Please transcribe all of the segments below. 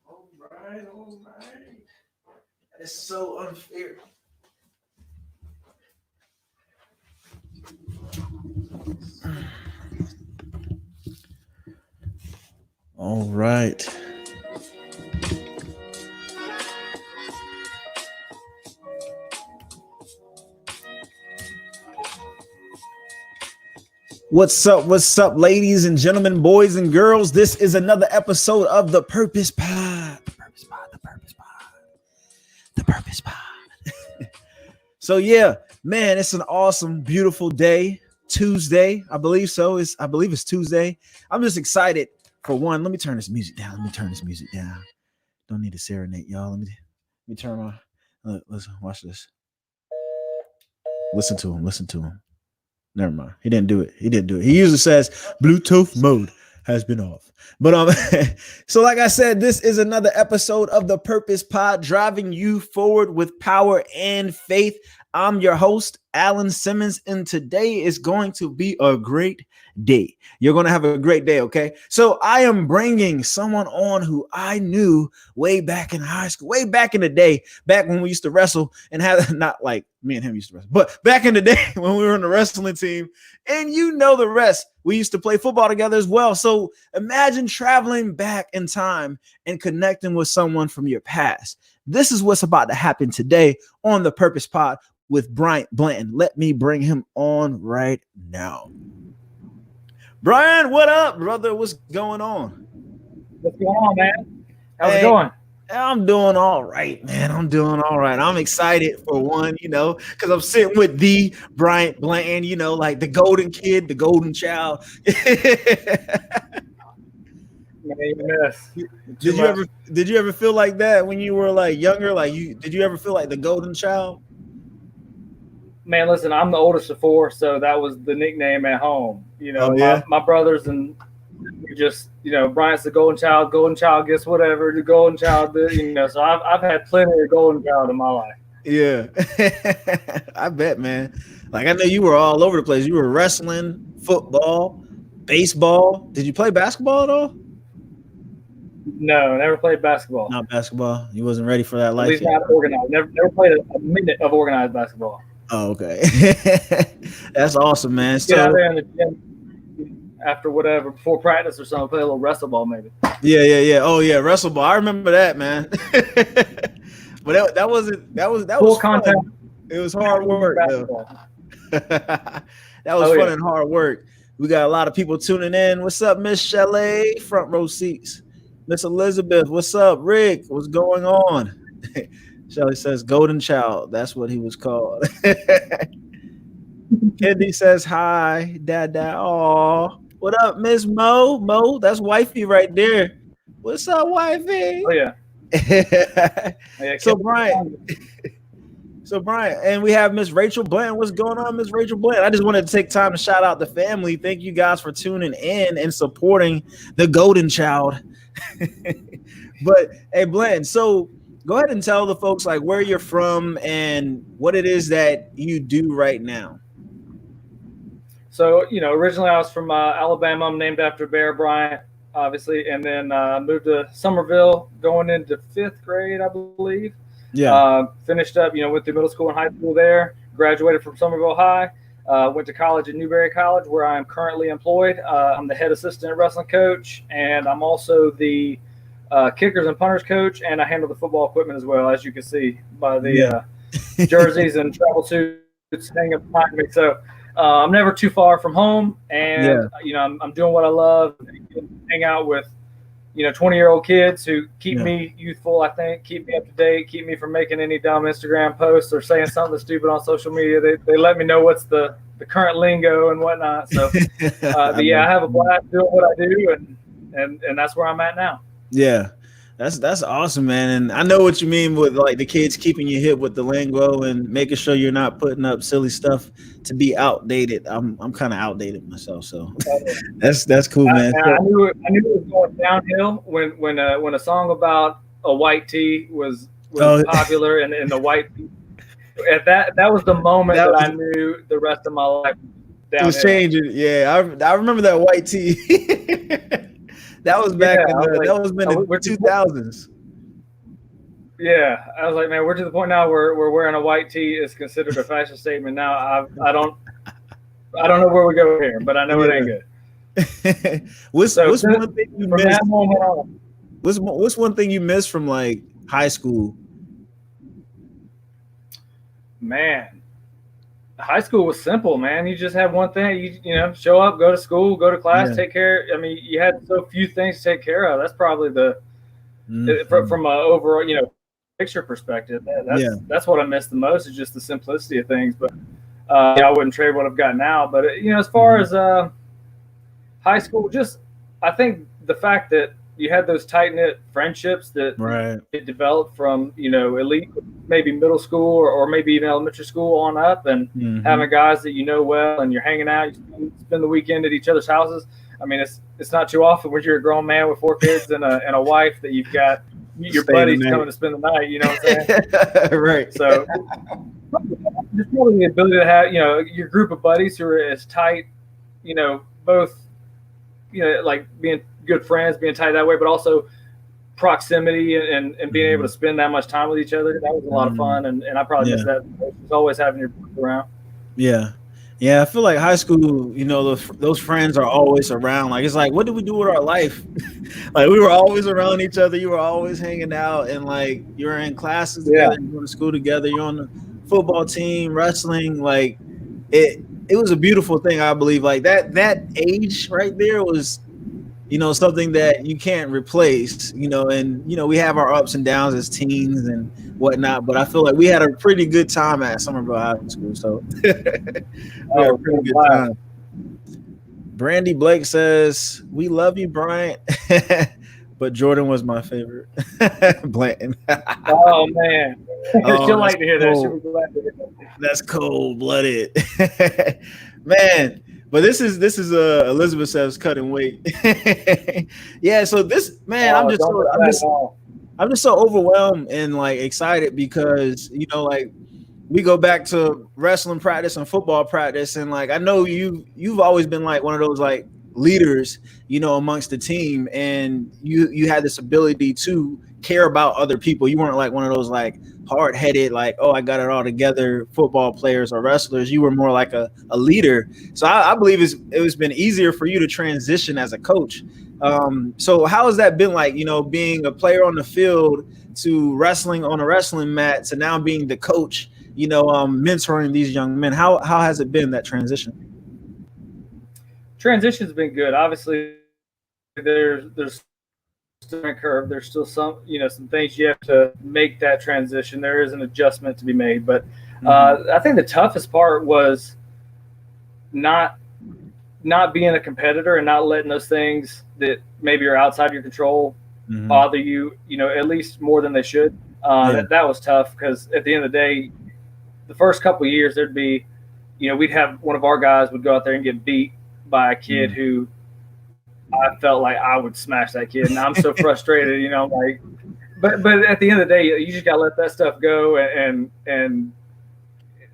All right. It's so unfair. All right. What's up, ladies and gentlemen, boys and girls? This is another episode of the Purpose Pod. The Purpose Pod. So yeah, man, it's an awesome, beautiful day. Tuesday, I believe so. I believe it's Tuesday. I'm just excited for one. Let me turn this music down. Don't need to serenade, y'all. Let me turn my. Listen, watch this. Listen to him. Never mind. He didn't do it. He usually says Bluetooth mode has been off. But so like I said, this is another episode of the Purpose Pod, driving you forward with power and faith. I'm your host, Alan Simmons, and today is going to be a great day. You're going to have a great day, okay? So I am bringing someone on who I knew way back in high school, way back in the day, back when we used to wrestle and have, not like me and him used to wrestle, but back in the day when we were on the wrestling team, and you know the rest. We used to play football together as well. So imagine traveling back in time and connecting with someone from your past. This is what's about to happen today on the Purpose Pod with Bryant Blanton. Let me bring him on right now. Brian, what up, brother? What's going on? What's going on, man? How's it going? I'm doing all right, man. I'm excited for one, because I'm sitting with the Bryant Blanton, like the golden kid, the golden child. Did you ever feel like that when you were like younger? Did you ever feel like the golden child? Man, listen, I'm the oldest of four, so that was the nickname at home. My brothers and we just, Bryant's the golden child gets whatever, the golden child, so I've had plenty of golden child in my life. Yeah, I bet, man. Like, I know you were all over the place. You were wrestling, football, baseball. Did you play basketball at all? No, never played basketball. Not basketball? You wasn't ready for that life? At least not organized. Never played a minute of organized basketball. Oh, okay. That's awesome, man. Get out there in the gym after whatever, before practice or something, play a little wrestle ball maybe. Yeah. Oh yeah, wrestle ball. I remember that, man. But that was full contact. Fun. It was hard work. That was fun and hard work. We got a lot of people tuning in. What's up, Miss Chalet? Front row seats. Miss Elizabeth, what's up? Rick, what's going on? Shelly says golden child. That's what he was called. Kendi says hi, Dad. Aw. What up, Miss Mo? That's wifey right there. What's up, wifey? Oh yeah. So Brian, and we have Miss Rachel Blanton. What's going on, Miss Rachel Blanton? I just wanted to take time to shout out the family. Thank you guys for tuning in and supporting the golden child. But hey, Blanton, so go ahead and tell the folks like where you're from and what it is that you do right now. So, originally I was from Alabama. I'm named after Bear Bryant, obviously, and then moved to Somerville going into 5th grade, I believe. Yeah. Finished up, went through middle school and high school there, graduated from Somerville High, went to college at Newberry College where I'm currently employed. I'm the head assistant wrestling coach, and I'm also the kickers and punters coach, and I handle the football equipment as well, as you can see by the jerseys and travel suits hanging behind me. So I'm never too far from home, and I'm doing what I love. Hang out with 20-year-old kids who keep me youthful. I think keep me up to date, keep me from making any dumb Instagram posts or saying something stupid on social media. They let me know what's the current lingo and whatnot. So, I have a blast doing what I do, and that's where I'm at now. Yeah, that's awesome, man. And I know what you mean with like the kids keeping you hip with the lingo and making sure you're not putting up silly stuff to be outdated. I'm kind of outdated myself, so that's cool, man. I knew it was going downhill when a song about a white tee was popular and the white tee. That was the moment that I knew the rest of my life It was changing. Yeah, I remember that white tee. That was back in the 2000s. Yeah, I was like, man, we're to the point now where wearing a white tee is considered a fashion statement. Now I don't know where we go here, but I know it ain't good. What's one thing you missed? What's one thing you missed from like high school? Man, high school was simple, man. You just had one thing. You know, show up, go to school, go to class, take care. I mean, you had so few things to take care of. That's probably from a overall, you know, picture perspective. That's what I miss the most, is just the simplicity of things. But I wouldn't trade what I've got now. But you know, as far as high school, just I think the fact that you had those tight-knit friendships that it developed from, you know, elite, maybe middle school or maybe even elementary school on up, and having guys that you know well, and you're hanging out, you spend the weekend at each other's houses. I mean, it's not too often when you're a grown man with 4 kids and a wife that you've got your buddies coming to spend the night, you know what I'm saying? Right. So just really the ability to have, you know, your group of buddies who are as tight, you know, both, you know, like being good friends, being tight that way, but also proximity and being able to spend that much time with each other. That was a lot of fun, and I probably miss that. It's always having your group around. Yeah. I feel like high school, you know, those friends are always around. Like, it's like, what did we do with our life? Like, we were always around each other. You were always hanging out, and like, you're in classes together, you're going to school together, you're on the football team, wrestling. Like, it was a beautiful thing, I believe. Like that age right there was, you know, something that you can't replace, you know, and, you know, we have our ups and downs as teens and whatnot, but I feel like we had a pretty good time at Somerville High School. So we had a pretty good time. Brandy Blake says, we love you, Bryant, but Jordan was my favorite. Blanton. Oh, man. She'll like to hear that. She'll be glad to hear that. That's cold-blooded. Man. But this is Elizabeth says cutting weight. Yeah, so this, man, I'm just so overwhelmed and like excited because, you know, like we go back to wrestling practice and football practice, and like I know you've always been like one of those like leaders, you know, amongst the team, and you had this ability to care about other people. You weren't like one of those like hard-headed, like, oh, I got it all together football players or wrestlers. You were more like a leader. So I believe it's been easier for you to transition as a coach. So how has that been, like, you know, being a player on the field to wrestling on a wrestling mat to now being the coach, you know, mentoring these young men? How has it been, that transition? Transition's been good. Obviously, there's curve. There's still some things you have to make that transition. There is an adjustment to be made, but I think the toughest part was not being a competitor and not letting those things that maybe are outside your control bother you, you know, at least more than they should. That was tough, because at the end of the day, the first couple of years there'd be, you know, we'd have one of our guys would go out there and get beat by a kid who I felt like I would smash that kid, and I'm so frustrated, you know, like, but at the end of the day, you just gotta let that stuff go and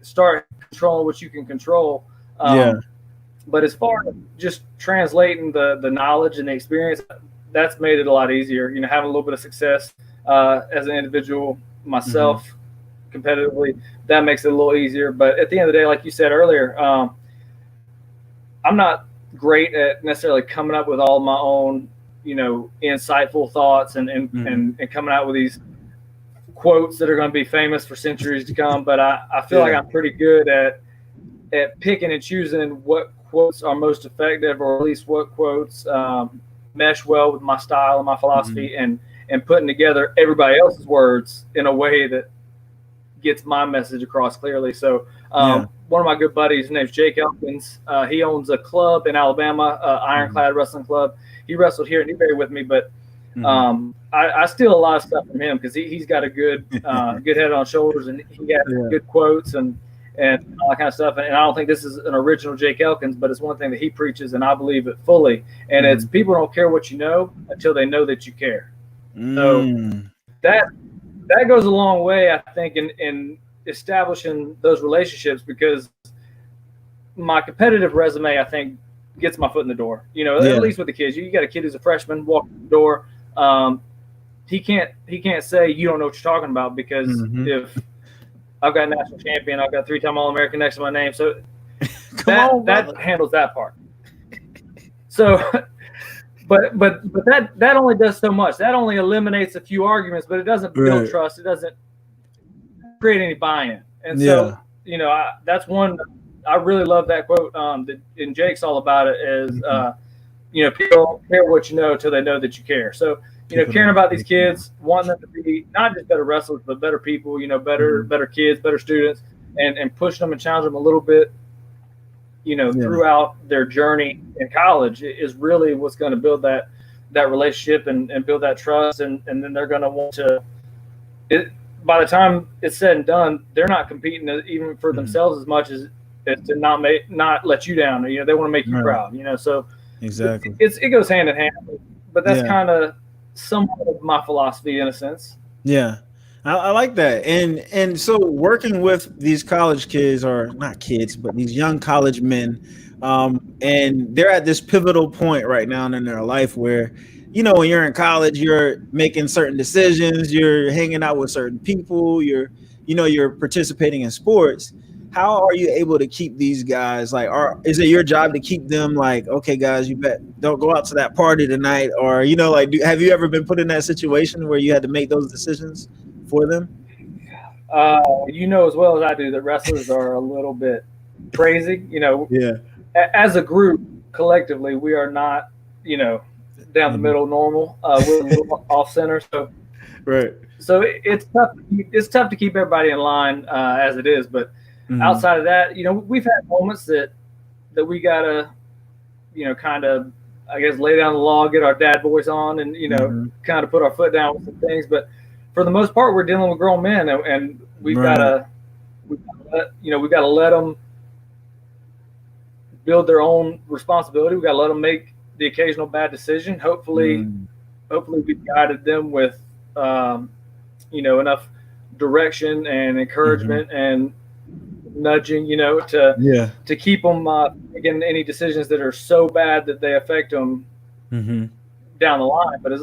start controlling what you can control. But as far as just translating the knowledge and the experience, that's made it a lot easier. You know, having a little bit of success as an individual myself, competitively, that makes it a little easier. But at the end of the day, like you said earlier, I'm not great at necessarily coming up with all my own, you know, insightful thoughts and coming out with these quotes that are going to be famous for centuries to come. But I feel like I'm pretty good at picking and choosing what quotes are most effective, or at least what quotes mesh well with my style and my philosophy, and putting together everybody else's words in a way that gets my message across clearly. So one of my good buddies, his name's Jake Elkins. He owns a club in Alabama, Ironclad Wrestling Club. He wrestled here in Newberry with me, but I steal a lot of stuff from him, because he's got a good head on shoulders, and he has good quotes and all that kind of stuff. And I don't think this is an original Jake Elkins, but it's one thing that he preaches, and I believe it fully. And it's, people don't care what you know until they know that you care. So that goes a long way, I think, in establishing those relationships, because my competitive resume, I think, gets my foot in the door. At least with the kids. You got a kid who's a freshman walking the door. He can't say you don't know what you're talking about, because if I've got national champion, I've got 3-time All-American next to my name, so that handles that part. So, but that only does so much. That only eliminates a few arguments, but it doesn't build trust. It doesn't create any buy-in. And so, that's one. I really love that quote. And Jake's all about it. Is people care what you know until they know that you care. So, caring about these kids, wanting them to be not just better wrestlers, but better people. Better kids, better students, and pushing them and challenging them a little bit. Throughout their journey in college is really what's going to build that relationship and build that trust, and then they're going to want to. By the time it's said and done, they're not competing even for themselves as much as to not let you down. They want to make you proud. So exactly, it goes hand in hand. But that's kind of somewhat of my philosophy in a sense. Yeah, I like that. And so working with these college kids, or not kids, but these young college men, and they're at this pivotal point right now in their life where, when you're in college, you're making certain decisions, you're hanging out with certain people, you're participating in sports. How are you able to keep these guys is it your job to keep them okay, guys, you don't go out to that party tonight, or have you ever been put in that situation where you had to make those decisions for them? As well as I do that wrestlers are a little bit crazy. As a group, collectively, we are not down the middle normal. We're a little off center, so So it's tough. It's tough to keep everybody in line as it is, but. Outside of that, we've had moments that we gotta, kind of, I guess, lay down the law, get our dad voice on, and kind of put our foot down with some things. But for the most part, we're dealing with grown men, and we've gotta let them build their own responsibility. We gotta let them make the occasional bad decision. Hopefully we've guided them with, enough direction and encouragement and nudging, to keep them making any decisions that are so bad that they affect them down the line. But if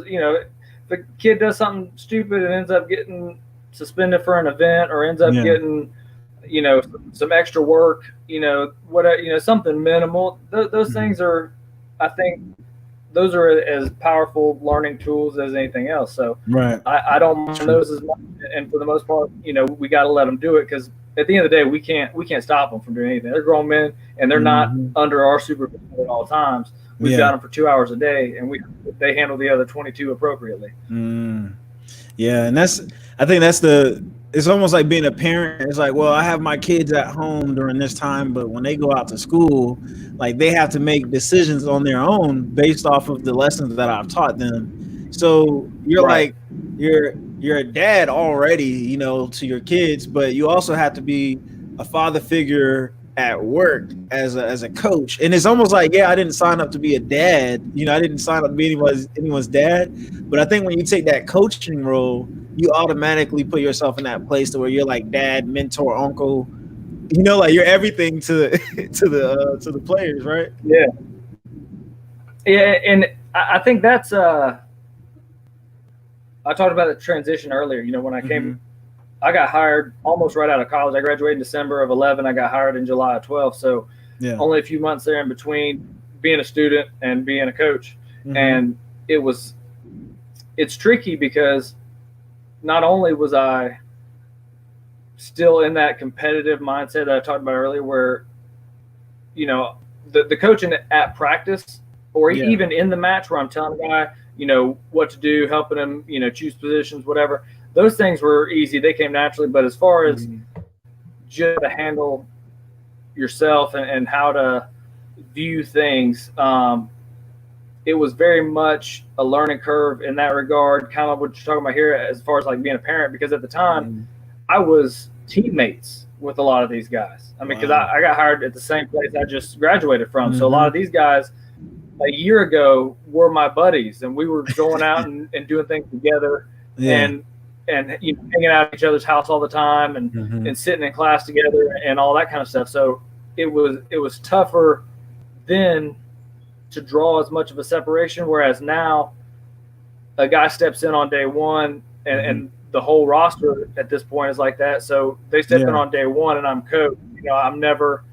the kid does something stupid and ends up getting suspended for an event, or ends up getting some extra work, something minimal, those things are, I think those are as powerful learning tools as anything else. So I don't mind those as much, and for the most part, we got to let them do it, because at the end of the day, we can't stop them from doing anything. They're grown men, and they're not under our supervision at all times. We've got them for 2 hours a day, and they handle the other 22 appropriately. Yeah, and I think it's almost like being a parent. It's like, well, I have my kids at home during this time, but when they go out to school, they have to make decisions on their own based off of the lessons that I've taught them. So you're you're a dad already, to your kids, but you also have to be a father figure at work as a coach. And it's almost like, I didn't sign up to be a dad. I didn't sign up to be anyone's dad. But I think when you take that coaching role, you automatically put yourself in that place to where you're like dad, mentor, uncle. You're everything to the players, right? Yeah. Yeah, and I think that's I talked about the transition earlier. When I came, I got hired almost right out of college. I graduated in December of 11. I got hired in July of 12. So only a few months there in between being a student and being a coach. And it's tricky, because not only was I still in that competitive mindset that I talked about earlier, where, the coaching at practice, or even in the match where I'm telling the guy, what to do, helping him, choose positions, whatever. Those things were easy. They came naturally. But as far as just to handle yourself and how to view things, it was very much a learning curve in that regard, kind of what you're talking about here as far as being a parent, because at the time I was teammates with a lot of these guys. I mean, because I got hired at the same place I just graduated from. So a lot of these guys a year ago were my buddies, and we were going out and doing things together and hanging out at each other's house all the time and sitting in class together and all that kind of stuff. So it was tougher then to draw as much of a separation, whereas now a guy steps in on day one and the whole roster at this point is like that. So they step in on day one and I'm coach. I'm never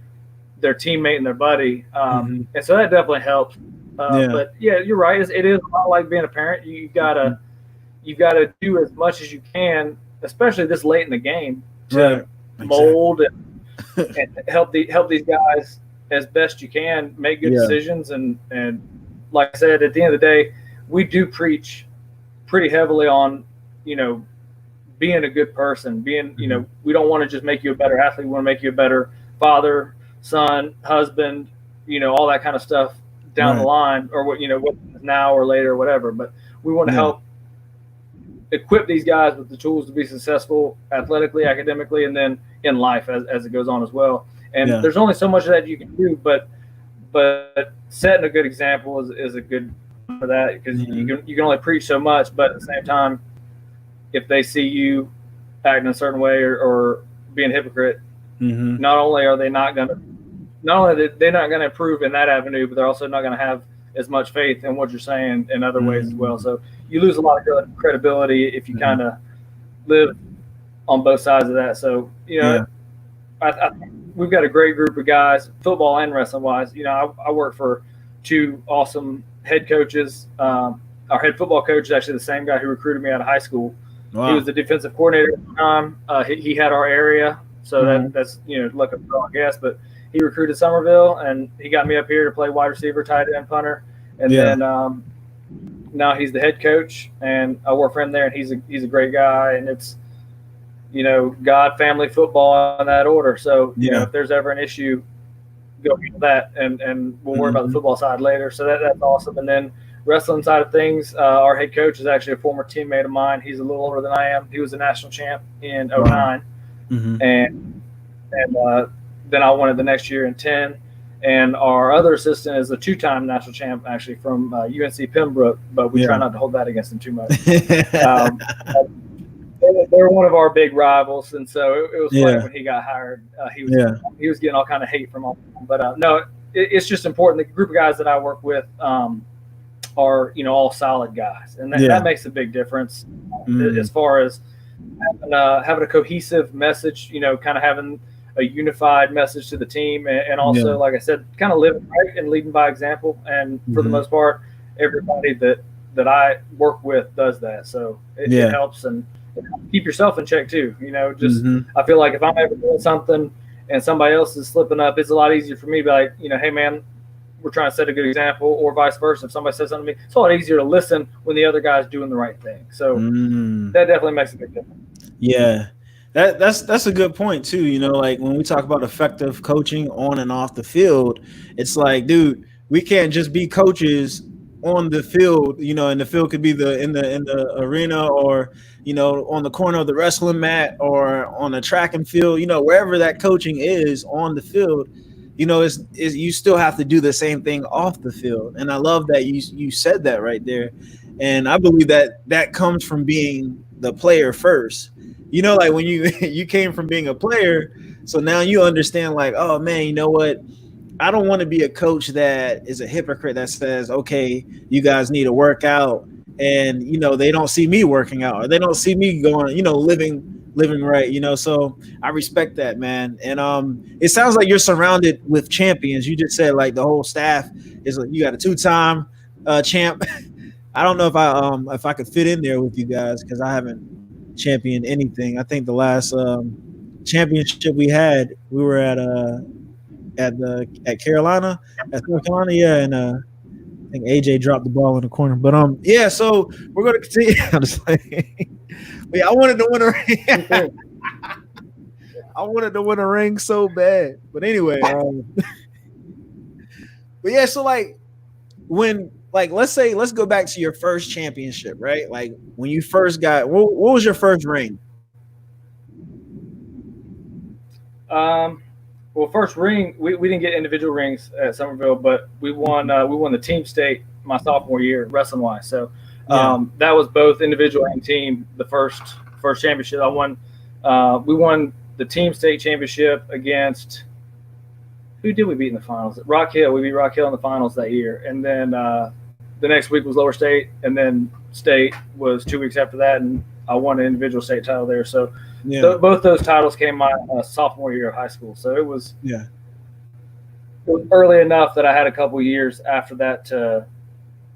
their teammate and their buddy. And so that definitely helps. But yeah, you're right. It is a lot like being a parent. You've got to do as much as you can, especially this late in the game, to mold and help these guys as best you can make good decisions. And like I said, at the end of the day, we do preach pretty heavily on, being a good person, being, we don't want to just make you a better athlete. We want to make you a better father, son, husband, all that kind of stuff down the line, or what now or later or whatever. But we want to help equip these guys with the tools to be successful athletically, academically, and then in life as it goes on as well. And there's only so much of that you can do, but setting a good example is a good for that, because you can only preach so much, but at the same time, if they see you acting a certain way or being a hypocrite, not only are they not going to improve in that avenue, but they're also not going to have as much faith in what you're saying in other ways as well. So you lose a lot of credibility if you kind of live on both sides of that. So, I we've got a great group of guys, football and wrestling wise. I work for two awesome head coaches. Our head football coach is actually the same guy who recruited me out of high school. Wow. He was the defensive coordinator at the time. He had our area, so that's luck of the draw, I guess. But he recruited Somerville, and he got me up here to play wide receiver, tight end, punter, and then now he's the head coach, and I work for him there, and he's a great guy, and it's God, family, football in that order. So if there's ever an issue, go handle that, and we'll worry about the football side later. So that's awesome. And then wrestling side of things, our head coach is actually a former teammate of mine. He's a little older than I am. He was a national champ in 09. And then I won it the next year in 10. And our other assistant is a two-time national champ, actually, from UNC Pembroke, but we try not to hold that against him too much. They're one of our big rivals, and so it was funny when he got hired. He was getting all kind of hate from all, but no, it's just important. The group of guys that I work with are all solid guys, and that makes a big difference as far as having a cohesive message. Kind of having a unified message to the team, and also, like I said, kind of living right and leading by example. And for the most part, everybody that I work with does that, so it helps. And keep yourself in check too. I feel like if I'm ever doing something and somebody else is slipping up, it's a lot easier for me to be like, hey man, we're trying to set a good example, or vice versa. If somebody says something to me, it's a lot easier to listen when the other guy's doing the right thing. So that definitely makes a big difference. Yeah. That's a good point too. Like when we talk about effective coaching on and off the field, it's like, dude, we can't just be coaches on the field, and the field could be in the arena, or on the corner of the wrestling mat, or on the track and field, wherever that coaching is on the field, is you still have to do the same thing off the field. And I love that you said that right there. And I believe that comes from being the player first. Like when you came from being a player, so now you understand, like, oh man, you know what? I don't want to be a coach that is a hypocrite that says, okay, you guys need to work out, and they don't see me working out, or they don't see me going, living right, so I respect that, man. And it sounds like you're surrounded with champions. You just said like the whole staff is like, you got a two-time champ. I don't know if I could fit in there with you guys, because I haven't championed anything. I think the last championship we had, we were at Carolina, at North Carolina, and I think AJ dropped the ball in the corner. But so we're gonna continue. I'm just like, I wanted to win a ring. I wanted to win a ring so bad. But anyway, but yeah, so like when, like, let's go back to your first championship, right? Like when you first got, what was your first ring? Well, first ring, we didn't get individual rings at Somerville, but we won the team state my sophomore year, wrestling wise. So that was both individual and team. The first championship I won, we won the team state championship against who did we beat in the finals? Rock Hill. We beat Rock Hill in the finals that year, and then the next week was Lower State, and then State was 2 weeks after that, and I won an individual state title there. So both those titles came my sophomore year of high school. So it was early enough that I had a couple years after that to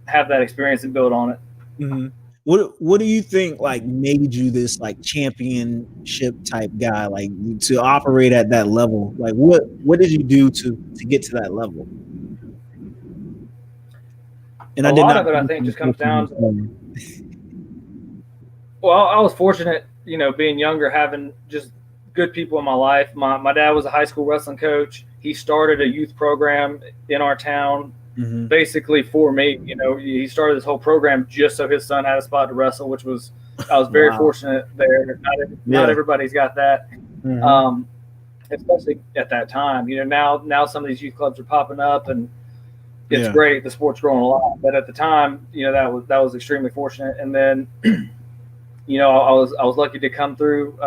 have that experience and build on it. Mm-hmm. What do you think like made you this like championship type guy, like to operate at that level? Like what did you do to get to that level? And a lot of it, I think, just comes down to, well, I was fortunate, you know, being younger, having just good people in my life. My dad was a high school wrestling coach. He started a youth program in our town, basically for me. You know, he started this whole program just so his son had a spot to wrestle, which was, I was very fortunate there. Not everybody's got that, especially at that time. You know, now some of these youth clubs are popping up, and it's great. The sport's growing a lot, but at the time, you know, that was extremely fortunate. And then, you know, I was lucky to come through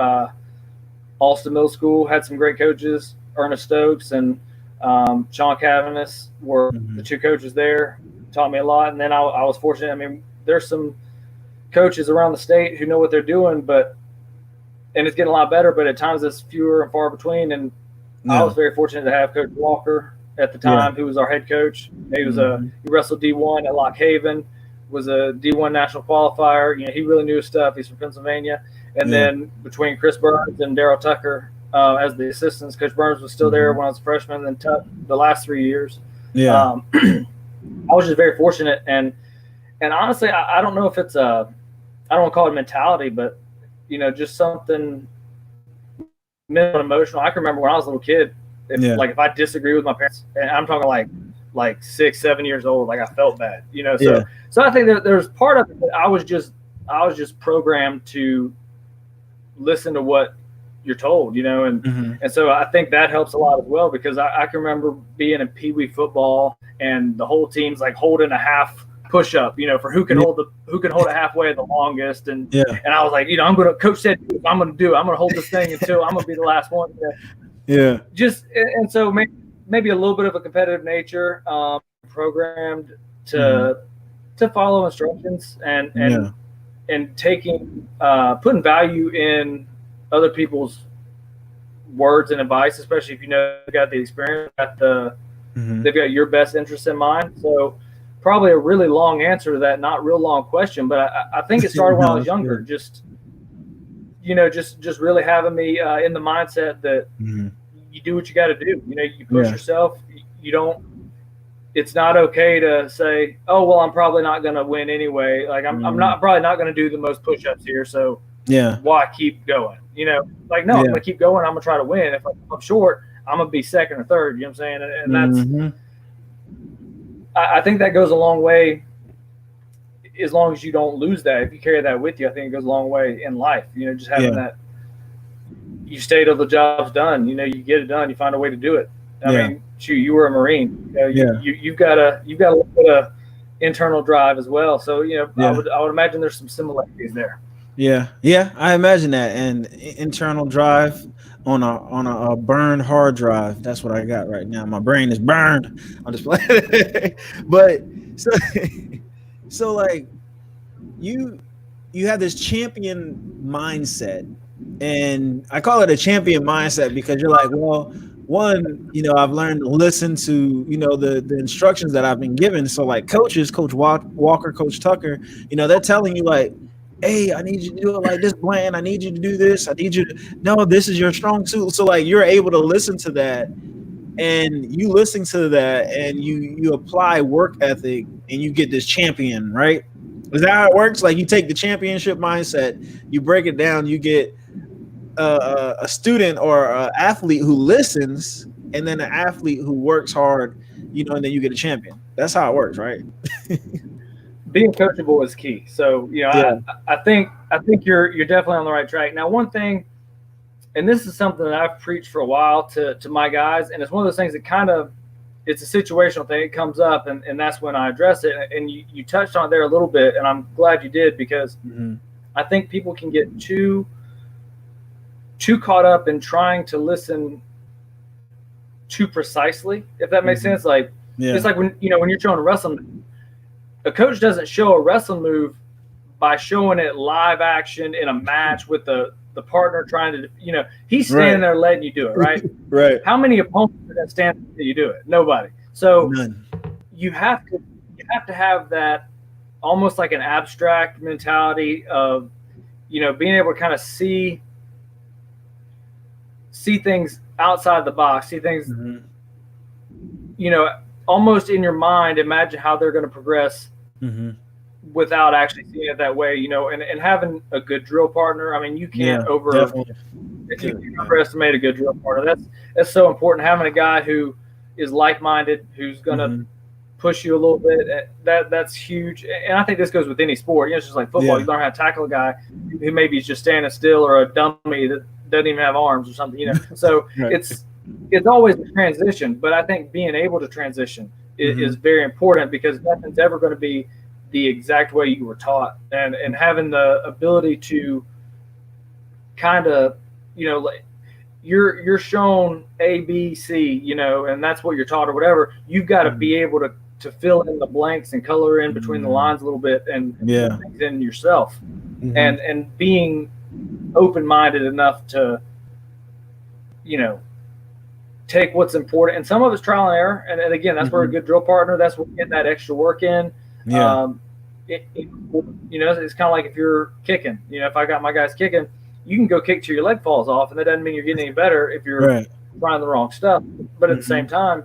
Alston Middle School. Had some great coaches. Ernest Stokes and Sean Cavanis were the two coaches there. Taught me a lot. And then I was fortunate. I mean, there's some coaches around the state who know what they're doing, and it's getting a lot better. But at times it's fewer and far between. And I was very fortunate to have Coach Walker at the time, who was our head coach. He was he wrestled D1 at Lock Haven, was a D1 national qualifier. You know, he really knew his stuff. He's from Pennsylvania. And then between Chris Burns and Daryl Tucker as the assistants, Coach Burns was still there when I was a freshman, and then the last 3 years. I was just very fortunate. And honestly, I don't know if it's I don't want to call it mentality, but, you know, just something mental and emotional. I can remember when I was a little kid, if I disagree with my parents, and I'm talking like 6, 7 years old, like I felt bad, you know. So I think that there's part of it that I was just programmed to listen to what you're told, you know, and so I think that helps a lot as well, because I can remember being in Pee Wee football and the whole team's like holding a half push up, you know, for who can hold it halfway the longest, and I was like, you know, Coach said I'm gonna do it. I'm gonna hold this thing until I'm gonna be the last one. And so maybe a little bit of a competitive nature, programmed to follow instructions and taking putting value in other people's words and advice, especially if you know they've got the experience, they've got your best interests in mind. So probably a really long answer to that, not real long question, but I think it started when I was younger. Just, you know, just really having me in the mindset that you do what you got to do. You know, you push yourself. You don't. It's not okay to say, "Oh, well, I'm probably not going to win anyway." Like I'm probably not going to do the most push-ups here, so why keep going? You know, like, no, I'm going to keep going. I'm going to try to win. If I'm short, I'm going to be second or third. You know what I'm saying? And that's. I think that goes a long way. As long as you don't lose that, if you carry that with you, I think it goes a long way in life. You know, just having that. You stay till the job's done. You know, you get it done. You find a way to do it. I mean, shoot, you were a Marine. You know, you've got a little bit of internal drive as well. So, you know, I would imagine there's some similarities there. Yeah, I imagine that. And internal drive on a burned hard drive. That's what I got right now. My brain is burned. I'm just playing. But so like you have this champion mindset, and I call it a champion mindset because you're like, well, one, you know, I've learned to listen to, you know, the instructions that I've been given. So like coaches, Coach Walker, Coach Tucker, you know, they're telling you like, hey, I need you to do it like this, Blanton. I need you to do this. I need you to, no, this is your strong suit. So like you're able to listen to that, and you listen to that, and you apply work ethic, and you get this champion, right? Is that how it works? Like you take the championship mindset, you break it down, you get a student or an athlete who listens, and then an athlete who works hard, you know, and then you get a champion. That's how it works, right? Being coachable is key. So, you know, I think you're definitely on the right track. Now, one thing, and this is something that I've preached for a while to my guys, and it's one of those things that kind of, it's a situational thing. It comes up, and that's when I address it. And you touched on it there a little bit, and I'm glad you did, because I think people can get too caught up in trying to listen too precisely, if that makes sense. Like, it's like when you're showing a wrestling, a coach doesn't show a wrestling move by showing it live action in a match with the partner trying to, he's standing there letting you do it, right? Right. How many opponents are that stand that you do it? Nobody. So none. You have to have that almost like an abstract mentality of, being able to kind of see things outside the box, see things, almost in your mind, imagine how they're going to progress without actually seeing it that way, and having a good drill partner. I mean, you can't overestimate a good drill partner. That's so important. Having a guy who is like-minded, who's going to push you a little bit, that's huge. And I think this goes with any sport. It's just like football. You learn how to tackle a guy who maybe is just standing still, or a dummy that doesn't even have arms or something, So it's always a transition, but I think being able to transition is very important, because nothing's ever going to be the exact way you were taught, and having the ability to kind of, like you're shown A, B, C, and that's what you're taught or whatever. You've got to be able to fill in the blanks and color in between the lines a little bit, and things in yourself, and being open-minded enough to, take what's important. And some of it's trial and error. And again, that's where a good drill partner, that's where you get that extra work in. It's kind of like if you're kicking, if I got my guys kicking, you can go kick till your leg falls off, and that doesn't mean you're getting any better if you're trying the wrong stuff. But at the same time,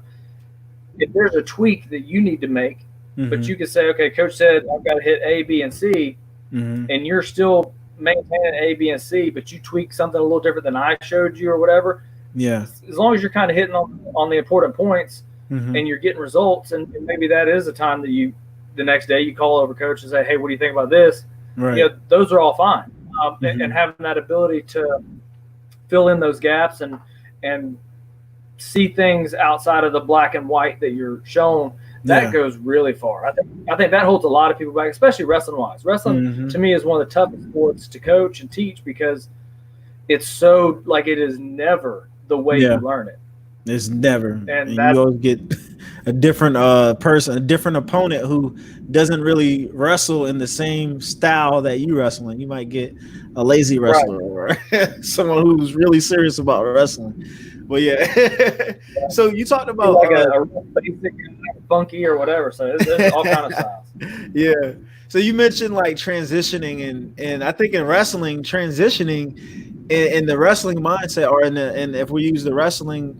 if there's a tweak that you need to make, but you can say, okay, coach said I've got to hit A, B, and C, and you're still maintaining A, B, and C, but you tweak something a little different than I showed you or whatever. As long as you're kind of hitting on the important points and you're getting results, and maybe that is a time that the next day you call over coach and say, hey, what do you think about this? Those are all fine. And having that ability to fill in those gaps and see things outside of the black and white that you're shown, that goes really far. I think that holds a lot of people back, especially wrestling-wise. Wrestling, to me, is one of the toughest sports to coach and teach, because it's so, like, it is never the way you learn it. It's never. And you always get a different person, a different opponent who doesn't really wrestle in the same style that you wrestle in. You might get a lazy wrestler or someone who's really serious about wrestling. But so you talked about like a basic, funky or whatever. So there's all kind of styles. So you mentioned like transitioning, and I think in wrestling, transitioning in the wrestling mindset, or and if we use the wrestling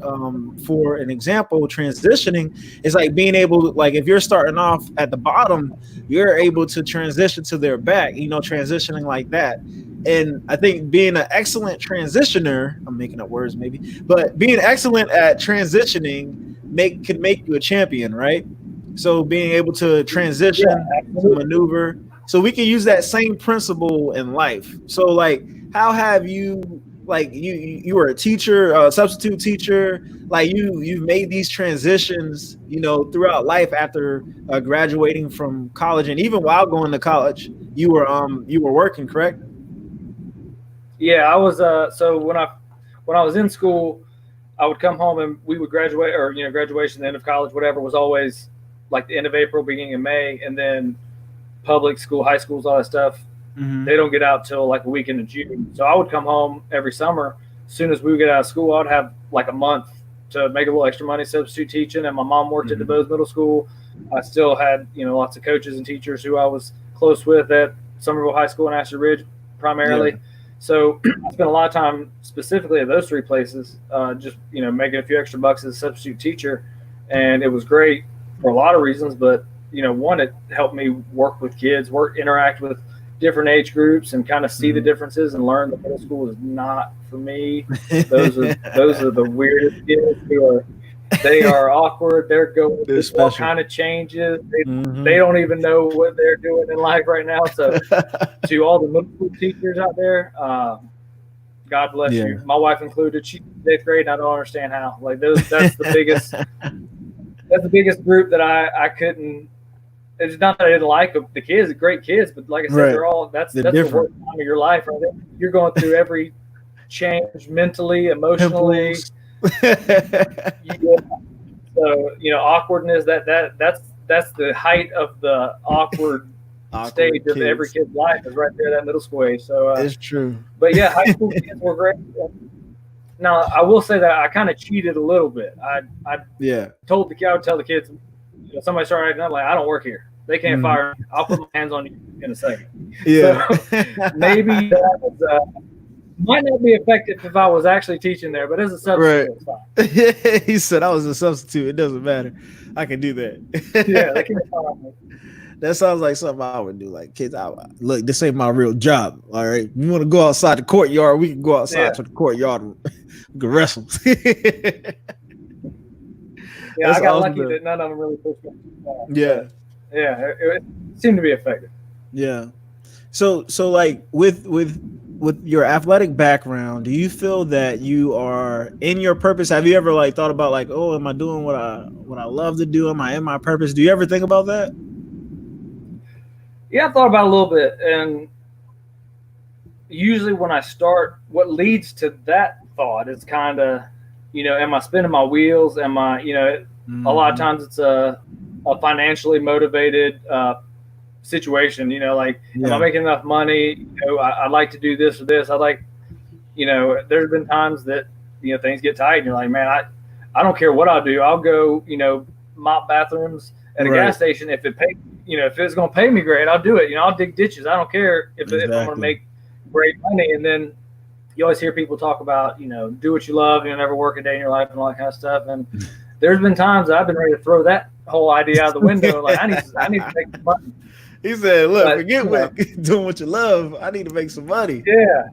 for an example, transitioning is like being able, like if you're starting off at the bottom, you're able to transition to their back, transitioning like that. And I think being an excellent transitioner, I'm making up words maybe, but being excellent at transitioning could make you a champion, right? So being able to transition, to maneuver. So we can use that same principle in life. So like, how have you, like you were a teacher, a substitute teacher, like you've made these transitions, throughout life after graduating from college, and even while going to college, you were working, correct? Yeah, I was. So when I was in school, I would come home and we would graduate, or graduation, the end of college, whatever, was always like the end of April, beginning of May, and then public school, high schools, all that stuff. They don't get out till like a weekend in June. So I would come home every summer. As soon as we would get out of school, I'd have like a month to make a little extra money substitute teaching. And my mom worked at DuBose Middle School. I still had, lots of coaches and teachers who I was close with at Somerville High School and Ashley Ridge primarily. So I spent a lot of time specifically at those three places, just, making a few extra bucks as a substitute teacher. And it was great for a lot of reasons, but, one, it helped me work with kids, interact with different age groups, and kind of see the differences and learn that middle school is not for me. Those are the weirdest kids they are awkward. They're going through all kind of changes. They don't even know what they're doing in life right now. So to all the middle school teachers out there, God bless you. My wife included. She's in 8th grade, and I don't understand how. Like that's the biggest that's the biggest group that I couldn't. It's not that I didn't like them. The kids are great kids, but like I said, they're all that's the worst time of your life, right? You're going through every change mentally, emotionally, Yeah. So, awkwardness, that's the height of the awkward stage of every kid's life is right there, that middle school age. So it's true. But yeah, high school kids were great. Now I will say that I kind of cheated a little bit. I told I would tell the kids, somebody started acting up, like, I don't work here. They can't fire me. I'll put my hands on you in a second. Yeah. So maybe that was, might not be effective if I was actually teaching there, but as a substitute, it's fine. He said I was a substitute. It doesn't matter. I can do that. Yeah, they can't fire me. That sounds like something I would do. Like, kids, look, this ain't my real job. All right, you want to go outside the courtyard? We can go outside to the courtyard. We can wrestle. Yeah, I got lucky that none of them really pushed me. Yeah, it seemed to be effective. Yeah. So like with your athletic background, do you feel that you are in your purpose? Have you ever like thought about like, oh, am I doing what I love to do? Am I in my purpose? Do you ever think about that? Yeah, I thought about it a little bit, and usually when I start, what leads to that thought is kind of, am I spinning my wheels? Am I, a lot of times it's a financially motivated situation, like, am I making enough money? I'd like to do this or this. There's been times that, things get tight and you're like, man, I don't care what I'll do. I'll go, mop bathrooms at a gas station. If it pays, if it's going to pay me great, I'll do it. I'll dig ditches. I don't care if I'm going to make great money. And then you always hear people talk about, do what you love, never work a day in your life and all that kind of stuff. And there's been times that I've been ready to throw that whole idea out of the window. Like, I need to make some money. He said, look, forget doing what you love. I need to make some money. Yeah.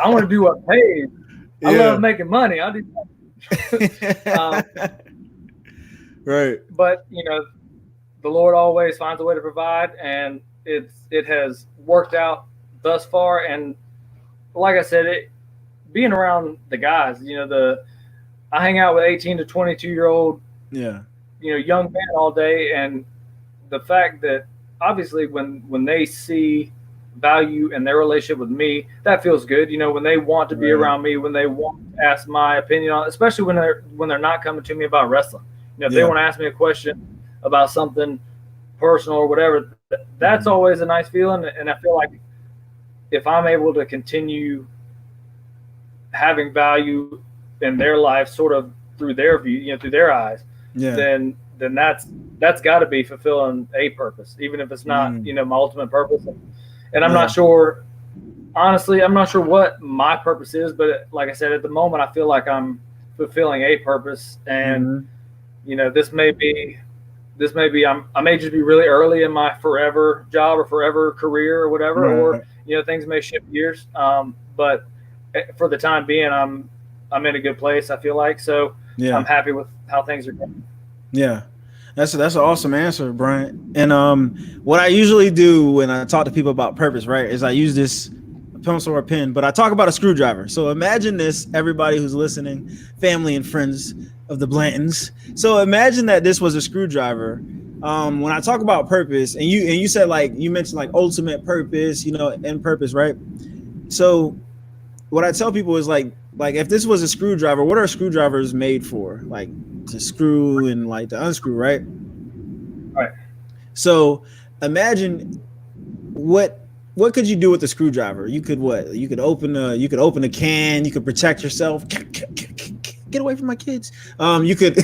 I want to do what pays. I love making money. I'll do right. But, the Lord always finds a way to provide, and it has worked out thus far. And like I said, being around the guys, I hang out with 18 to 22-year-old, young men all day. And the fact that obviously when they see value in their relationship with me, that feels good. When they want to be around me, when they want to ask my opinion on, especially when they're not coming to me about wrestling. If they want to ask me a question about something personal or whatever, that's always a nice feeling. And I feel like if I'm able to continue having value in their life, sort of through their view, through their eyes, then that's got to be fulfilling a purpose, even if it's not, my ultimate purpose. And I'm not sure, honestly, I'm not sure what my purpose is, but like I said, at the moment, I feel like I'm fulfilling a purpose. And, this may be, I may just be really early in my forever job or forever career or whatever, or, things may shift gears. But for the time being, I'm in a good place, I feel like. So I'm happy with how things are going. Yeah. That's an awesome answer, Bryant. And what I usually do when I talk to people about purpose, right, is I use this pencil or pen, but I talk about a screwdriver. So imagine this, everybody who's listening, family and friends of the Blantons. So imagine that this was a screwdriver. When I talk about purpose, and you said, like, you mentioned like ultimate purpose, and purpose, right? So what I tell people is like if this was a screwdriver, what are screwdrivers made for? Like to screw and like to unscrew, right? Right. So imagine what could you do with the screwdriver? You could open a can, you could protect yourself. Get away from my kids. You could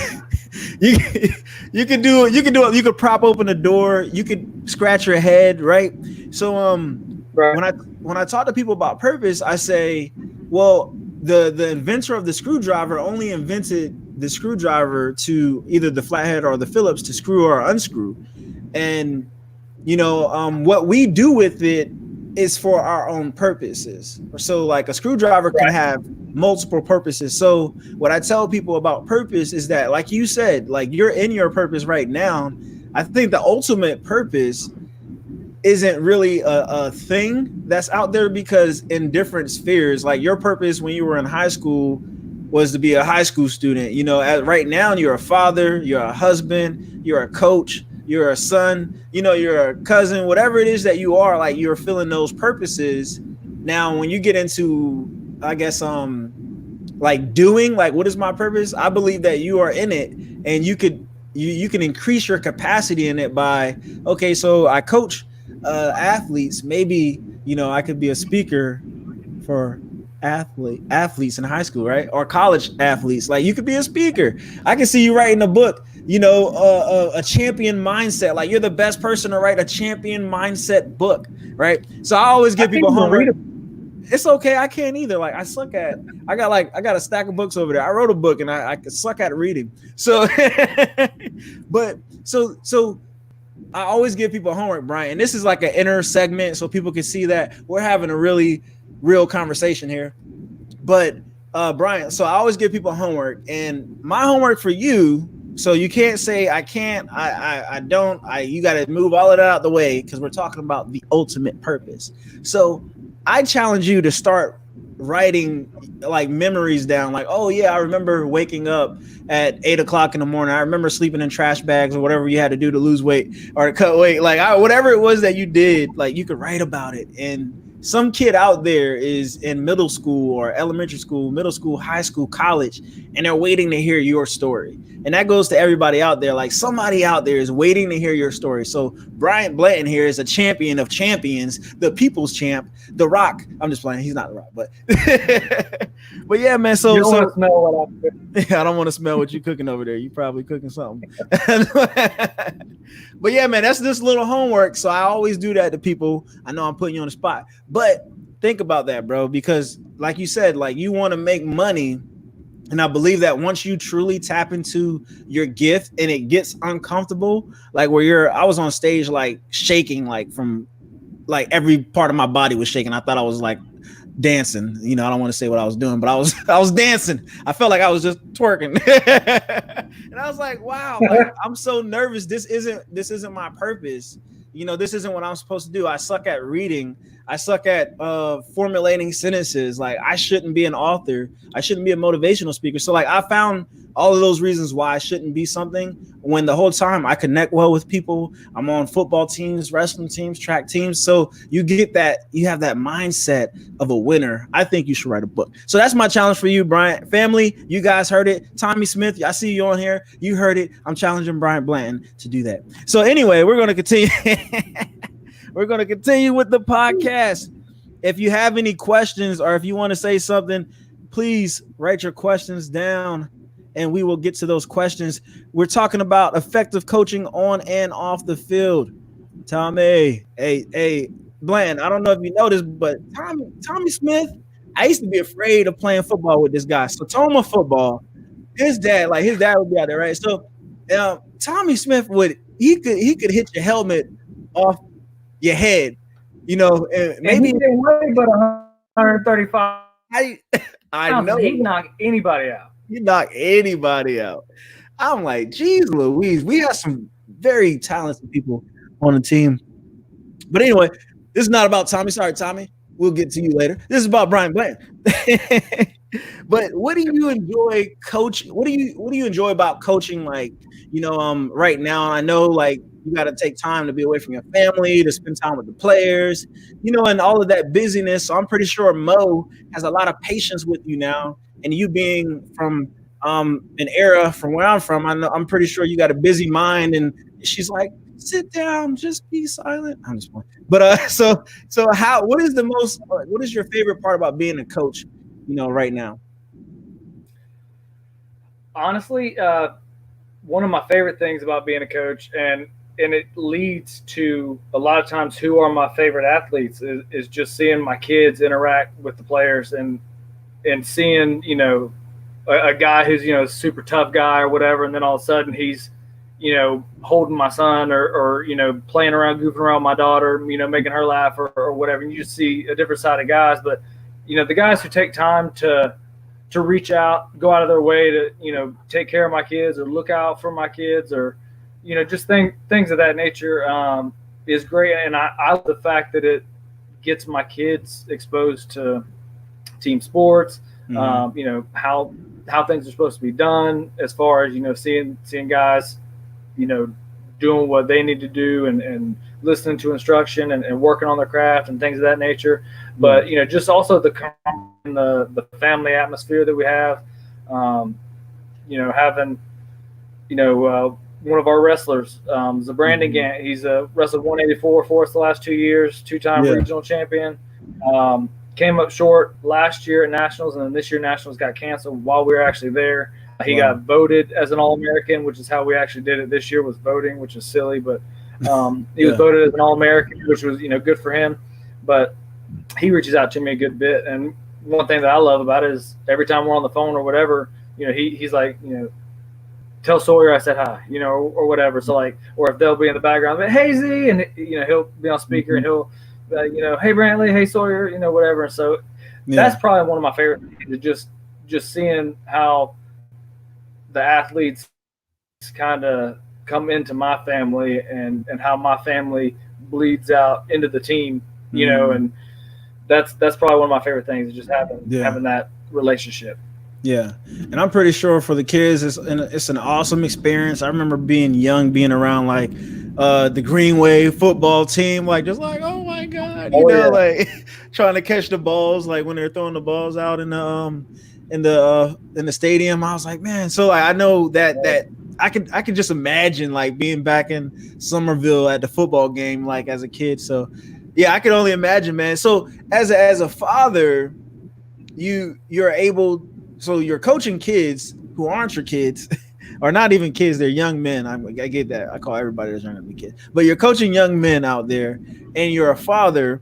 prop open a door, you could scratch your head, right? So right. When I talk to people about purpose, I say, well, the inventor of the screwdriver only invented the screwdriver to either the flathead or the Phillips to screw or unscrew. And, what we do with it is for our own purposes. So like a screwdriver can have multiple purposes. So what I tell people about purpose is that, like you said, like you're in your purpose right now. I think the ultimate purpose isn't really a thing that's out there, because in different spheres, like your purpose when you were in high school was to be a high school student. Right now you're a father, you're a husband, you're a coach, you're a son, you're a cousin, whatever it is that you are, like you're filling those purposes. Now, when you get into, I guess, like doing, like what is my purpose? I believe that you are in it, and you can increase your capacity in it by, okay, so I coach athletes. Maybe, you know, I could be a speaker for athletes in high school, right? Or college athletes. Like you could be a speaker. I can see you writing a book, you know, a champion mindset. Like you're the best person to write a champion mindset book, right? So I always give people homework. It's okay. I can't either. Like I got a stack of books over there. I wrote a book and I suck at reading. So, so I always give people homework, Brian. And this is like an inner segment so people can see that we're having a really real conversation here. But Brian, so I always give people homework, and my homework for you, so you can't say I can't, I don't, you got to move all of that out the way because we're talking about the ultimate purpose. So I challenge you to start writing like memories down. Like, oh yeah, I remember waking up at 8 o'clock in the morning. I remember sleeping in trash bags or whatever you had to do to lose weight or to cut weight. Like whatever it was that you did, like you could write about it. And some kid out there is in middle school or elementary school, middle school, high school, college, and they're waiting to hear your story. And that goes to everybody out there. Like somebody out there is waiting to hear your story. So Bryant Blanton here is a champion of champions, the people's champ, The Rock. I'm just playing. He's not The Rock, but but yeah, man. So, you don't want to smell what I'm cooking. I don't want to smell what you're cooking over there. You probably cooking something. But yeah, man, that's this little homework. So I always do that to people. I know I'm putting you on the spot, but think about that, bro, because like you said, like you want to make money. And I believe that once you truly tap into your gift and it gets uncomfortable, like I was on stage, like shaking, like from like every part of my body was shaking. I thought I was like dancing, you know, I don't want to say what I was doing, but I was dancing. I felt like I was just twerking. And I was like, wow, like, I'm so nervous. This isn't my purpose. You know, this isn't what I'm supposed to do. I suck at reading. I suck at formulating sentences. Like I shouldn't be an author. I shouldn't be a motivational speaker. So like I found all of those reasons why I shouldn't be something when the whole time I connect well with people. I'm on football teams, wrestling teams, track teams. So you get that, you have that mindset of a winner. I think you should write a book. So that's my challenge for you, Bryant. Family, you guys heard it. Tommy Smith, I see you on here. You heard it. I'm challenging Bryant Blanton to do that. So anyway, we're going to continue. We're going to continue with the podcast. If you have any questions or if you want to say something, please write your questions down and we will get to those questions. We're talking about effective coaching on and off the field. Tommy, hey, Blanton, I don't know if you know this, but Tommy Smith, I used to be afraid of playing football with this guy. So Toma football, his dad would be out there, right? So Tommy Smith he could hit your helmet off your head, you know, and maybe he didn't weigh but 135. I know he knocked anybody out. You knock anybody out. I'm like, geez, Louise, we have some very talented people on the team. But anyway, this is not about Tommy. Sorry, Tommy. We'll get to you later. This is about Bryant Blanton. But what do you enjoy coaching? What do you enjoy about coaching? Like, you know, right now, I know like you got to take time to be away from your family, to spend time with the players, you know, and all of that busyness. So I'm pretty sure Mo has a lot of patience with you now. And you being from an era from where I'm from, I'm pretty sure you got a busy mind. And she's like, sit down, just be silent. I'm just playing. But so what is your favorite part about being a coach, you know, right now? Honestly, one of my favorite things about being a coach, and it leads to a lot of times who are my favorite athletes, is just seeing my kids interact with the players and seeing, you know, a guy who's, you know, a super tough guy or whatever, and then all of a sudden he's, you know, holding my son or you know, playing around, goofing around with my daughter, you know, making her laugh or whatever. And you just see a different side of guys. But, you know, the guys who take time to reach out, go out of their way to, you know, take care of my kids or look out for my kids or, you know, just things of that nature is great. And I love the fact that it gets my kids exposed to team sports, you know, how things are supposed to be done as far as, you know, seeing guys, you know, doing what they need to do and listening to instruction and working on their craft and things of that nature. But, you know, just also the the family atmosphere that we have. Having one of our wrestlers, Brandon Gant, he's wrestled 184 for us the last 2 years, two-time regional champion. Came up short last year at Nationals, and then this year Nationals got canceled while we were actually there. He got voted as an All-American, which is how we actually did it this year, was voting, which is silly, but he was voted as an All-American, which was good for him. But he reaches out to me a good bit, and one thing that I love about it is every time we're on the phone or whatever, he's like, tell Sawyer I said hi, or whatever. So or if they'll be in the background, like, hey Z, and he'll be on speaker and he'll, hey Brantley, hey Sawyer, whatever. And so that's probably one of my favorite things, just seeing how the athletes kind of come into my family and how my family bleeds out into the team, and that's probably one of my favorite things, is just having that relationship. Yeah, and I'm pretty sure for the kids, it's an awesome experience. I remember being young, being around the Greenway football team, oh my God, trying to catch the balls, when they're throwing the balls out in the stadium. I was like, man, so I know that I could just imagine being back in Somerville at the football game as a kid. So yeah, I can only imagine, man. So as a father, you're able. So you're coaching kids who aren't your kids, or not even kids, they're young men. I get that. I call everybody that's younger than me kids. But you're coaching young men out there, and you're a father,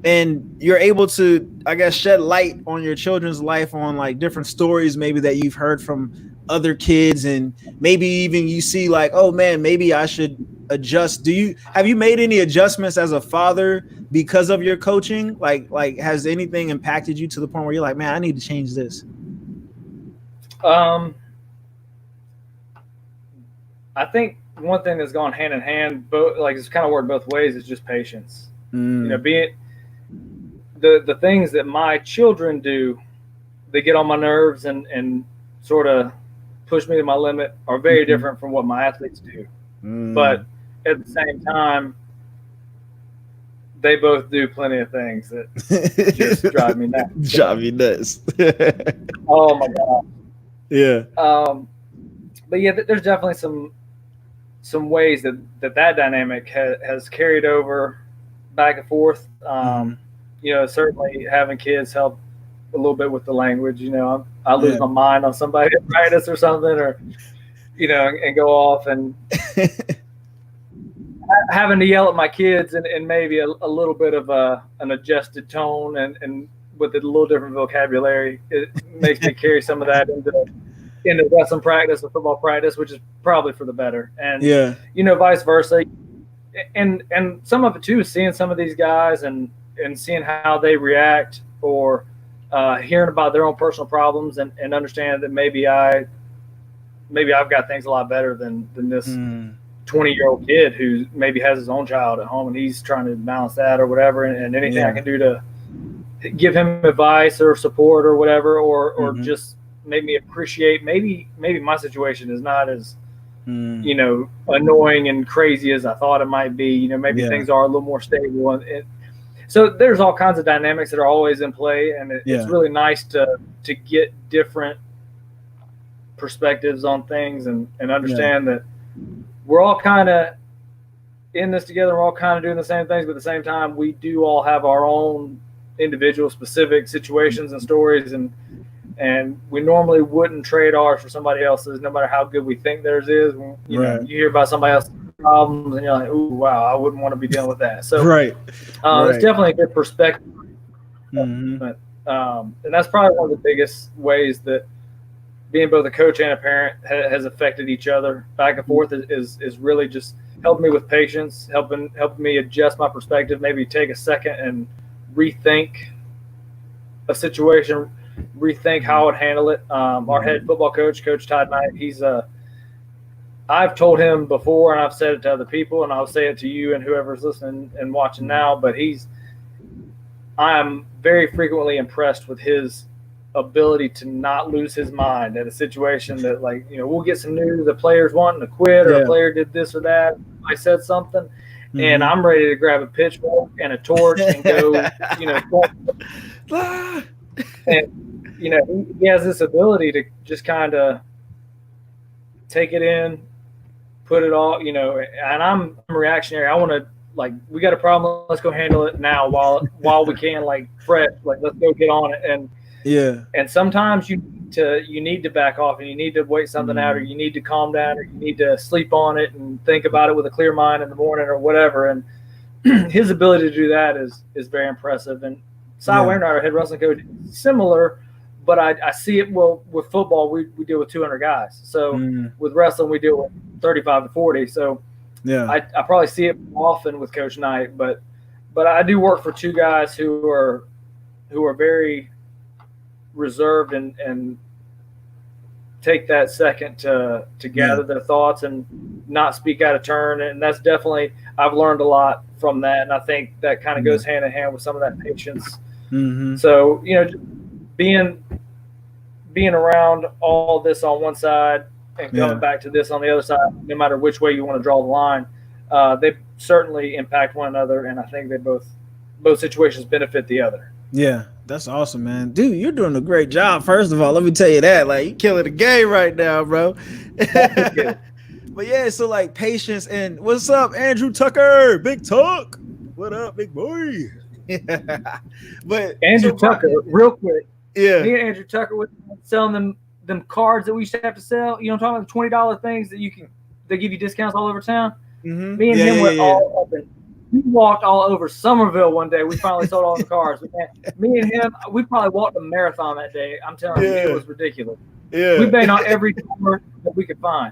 and you're able to, I guess, shed light on your children's life on different stories maybe that you've heard from other kids, and maybe even you see oh man, maybe I should adjust. Have you made any adjustments as a father because of your coaching? Has anything impacted you to the point where you're like, man, I need to change this? I think one thing that's gone hand in hand, both it's kind of worked both ways, is just patience. Being the things that my children do, they get on my nerves and sort of push me to my limit, are very different from what my athletes do. But at the same time, they both do plenty of things that just drive me nuts. Drive me nuts. Oh my God. Yeah. But yeah, there's definitely some ways that dynamic has carried over back and forth. Certainly having kids help a little bit with the language. I lose my mind on somebody at practice or something, or and go off and having to yell at my kids and maybe a little bit of an adjusted tone and with a little different vocabulary, it makes me carry some of that into wrestling practice and football practice, which is probably for the better. And vice versa. And some of it too is seeing some of these guys and seeing how they react, or hearing about their own personal problems and understanding that maybe I've got things a lot better than this 20-year-old kid who maybe has his own child at home and he's trying to balance that or whatever. And anything I can do to give him advice or support or whatever, or just make me appreciate maybe my situation is not as annoying and crazy as I thought it might be. Maybe things are a little more stable, and so there's all kinds of dynamics that are always in play, and it's really nice to get different perspectives on things and understand that we're all kind of in this together. We're all kind of doing the same things, but at the same time, we do all have our own individual specific situations and stories, and we normally wouldn't trade ours for somebody else's, no matter how good we think theirs is. You know, you hear about somebody else's problems and you're like, "Ooh, wow, I wouldn't want to be dealing with that." So it's definitely a good perspective. But and that's probably one of the biggest ways that being both a coach and a parent has affected each other back and forth is really just helping me with patience, helping me adjust my perspective, maybe take a second and rethink a situation, rethink how I would handle it. Our head football coach, Coach Todd Knight, I've told him before, and I've said it to other people, and I'll say it to you and whoever's listening and watching now, but I'm very frequently impressed with his ability to not lose his mind at a situation that, we'll get some news, the player's wanting to quit, or a player did this or that, I said something, and I'm ready to grab a pitchfork and a torch and go, And, you know, he has this ability to just kind of take it in, put it all, you know, and I'm reactionary. I want to, like, we got a problem, let's go handle it now while we can, like, fresh, like, let's go get on it. And sometimes you need to back off, and you need to wait something out, or you need to calm down, or you need to sleep on it and think about it with a clear mind in the morning or whatever. And his ability to do that is very impressive. And Cy Wainwright, our head wrestling coach, similar, but I see it, well, with football, we deal with 200 guys. So with wrestling, we deal with 35 to 40. So I probably see it often with Coach Knight, but I do work for two guys who are very reserved and take that second to gather their thoughts and not speak out of turn. And that's definitely, I've learned a lot from that. And I think that kind of goes hand in hand with some of that patience. So, you know, being around all this on one side and coming back to this on the other side, no matter which way you want to draw the line, they certainly impact one another. And I think they both situations benefit the other. Yeah, that's awesome, man. Dude, you're doing a great job. First of all, let me tell you that. Like, you're killing the game right now, bro. But yeah, so like patience. And what's up, Andrew Tucker? Big Tuck. What up, big boy? But Andrew Tucker, real quick. Yeah. Me and Andrew Tucker were selling them cards that we used to have to sell. You know what I'm talking about? The $20 things that they give you discounts all over town. Me and him went all up and we walked all over Somerville one day. We finally sold all the cars. Me and him, we probably walked a marathon that day. I'm telling you, it was ridiculous. Yeah. We banged on every door that we could find.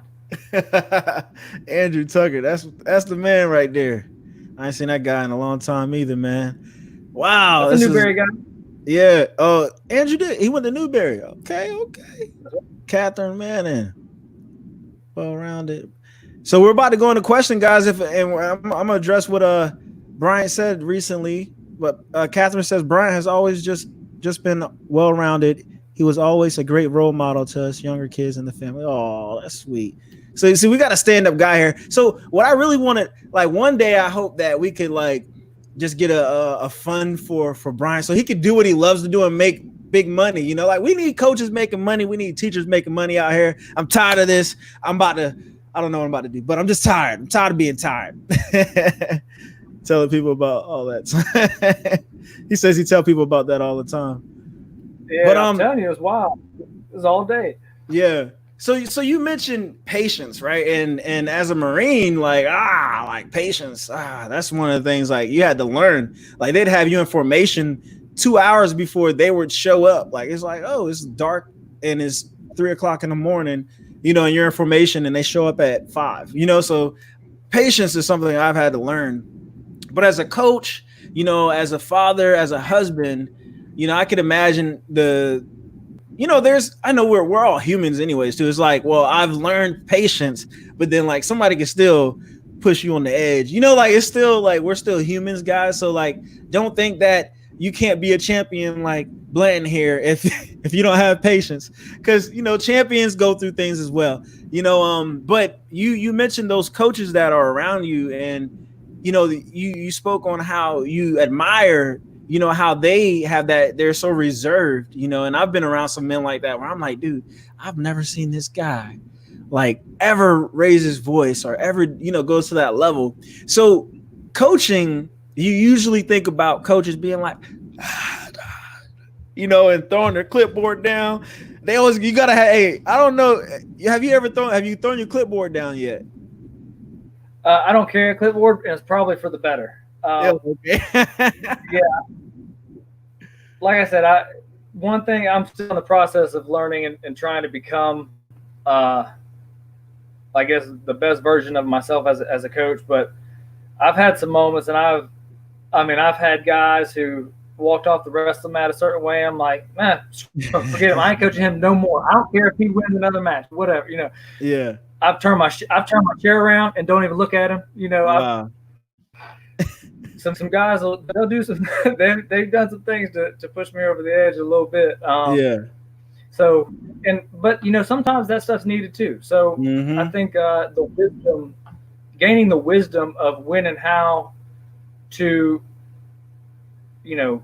Andrew Tucker, that's the man right there. I ain't seen that guy in a long time either, man. Wow. That's a Newberry guy. Yeah. Oh, Andrew did. He went to Newberry. Okay. Catherine Manning. Well-rounded. So we're about to go into question, guys. And I'm gonna address what Bryant said recently. But Catherine says Bryant has always just been well-rounded. He was always a great role model to us younger kids in the family. Oh, that's sweet. So you see, we got a stand-up guy here. So what I really wanted, like, one day I hope that we could like just get a fund for Bryant so he could do what he loves to do and make big money. You know, like, we need coaches making money. We need teachers making money out here. I'm tired of this. I don't know what I'm about to do, but I'm just tired. I'm tired of being tired. Telling people about all that. He says he tell people about that all the time. Yeah, but I'm telling you, it's wild. It's all day. Yeah. So you mentioned patience, right? And as a Marine, like patience. That's one of the things like you had to learn. Like, they'd have you in formation 2 hours before they would show up. Like, it's like, oh, it's dark and it's 3 o'clock in the morning. You know, and you're in formation and they show up at 5, you know, so patience is something I've had to learn. But as a coach, you know, as a father, as a husband, you know, I could imagine I know we're all humans anyways too. It's like, well, I've learned patience, but then like somebody can still push you on the edge, you know, like it's still like, we're still humans, guys. So like, don't think that you can't be a champion like Blanton here if you don't have patience, because, you know, champions go through things as well, you know. But you mentioned those coaches that are around you, and you know, you spoke on how you admire, you know, how they have that, they're so reserved, you know. And I've been around some men like that where I'm like, dude, I've never seen this guy like ever raise his voice or ever, you know, goes to that level. So coaching, you usually think about coaches being like, you know, and throwing their clipboard down. They always, you gotta have, hey, I don't know, have you thrown your clipboard down yet? I don't carry a clipboard, and it's probably for the better. Yeah. Like I said, one thing, I'm still in the process of learning and trying to become, I guess, the best version of myself as a coach. But I've had some moments, and I've had guys who walked off the wrestling mat a certain way. I'm like, man, forget him. I ain't coaching him no more. I don't care if he wins another match, whatever, you know. Yeah. I've turned my chair around and don't even look at him. You know, wow. Some guys they'll do some. They've done some things to push me over the edge a little bit. Yeah. So but you know, sometimes that stuff's needed too. So I think gaining the wisdom of when and how to, you know,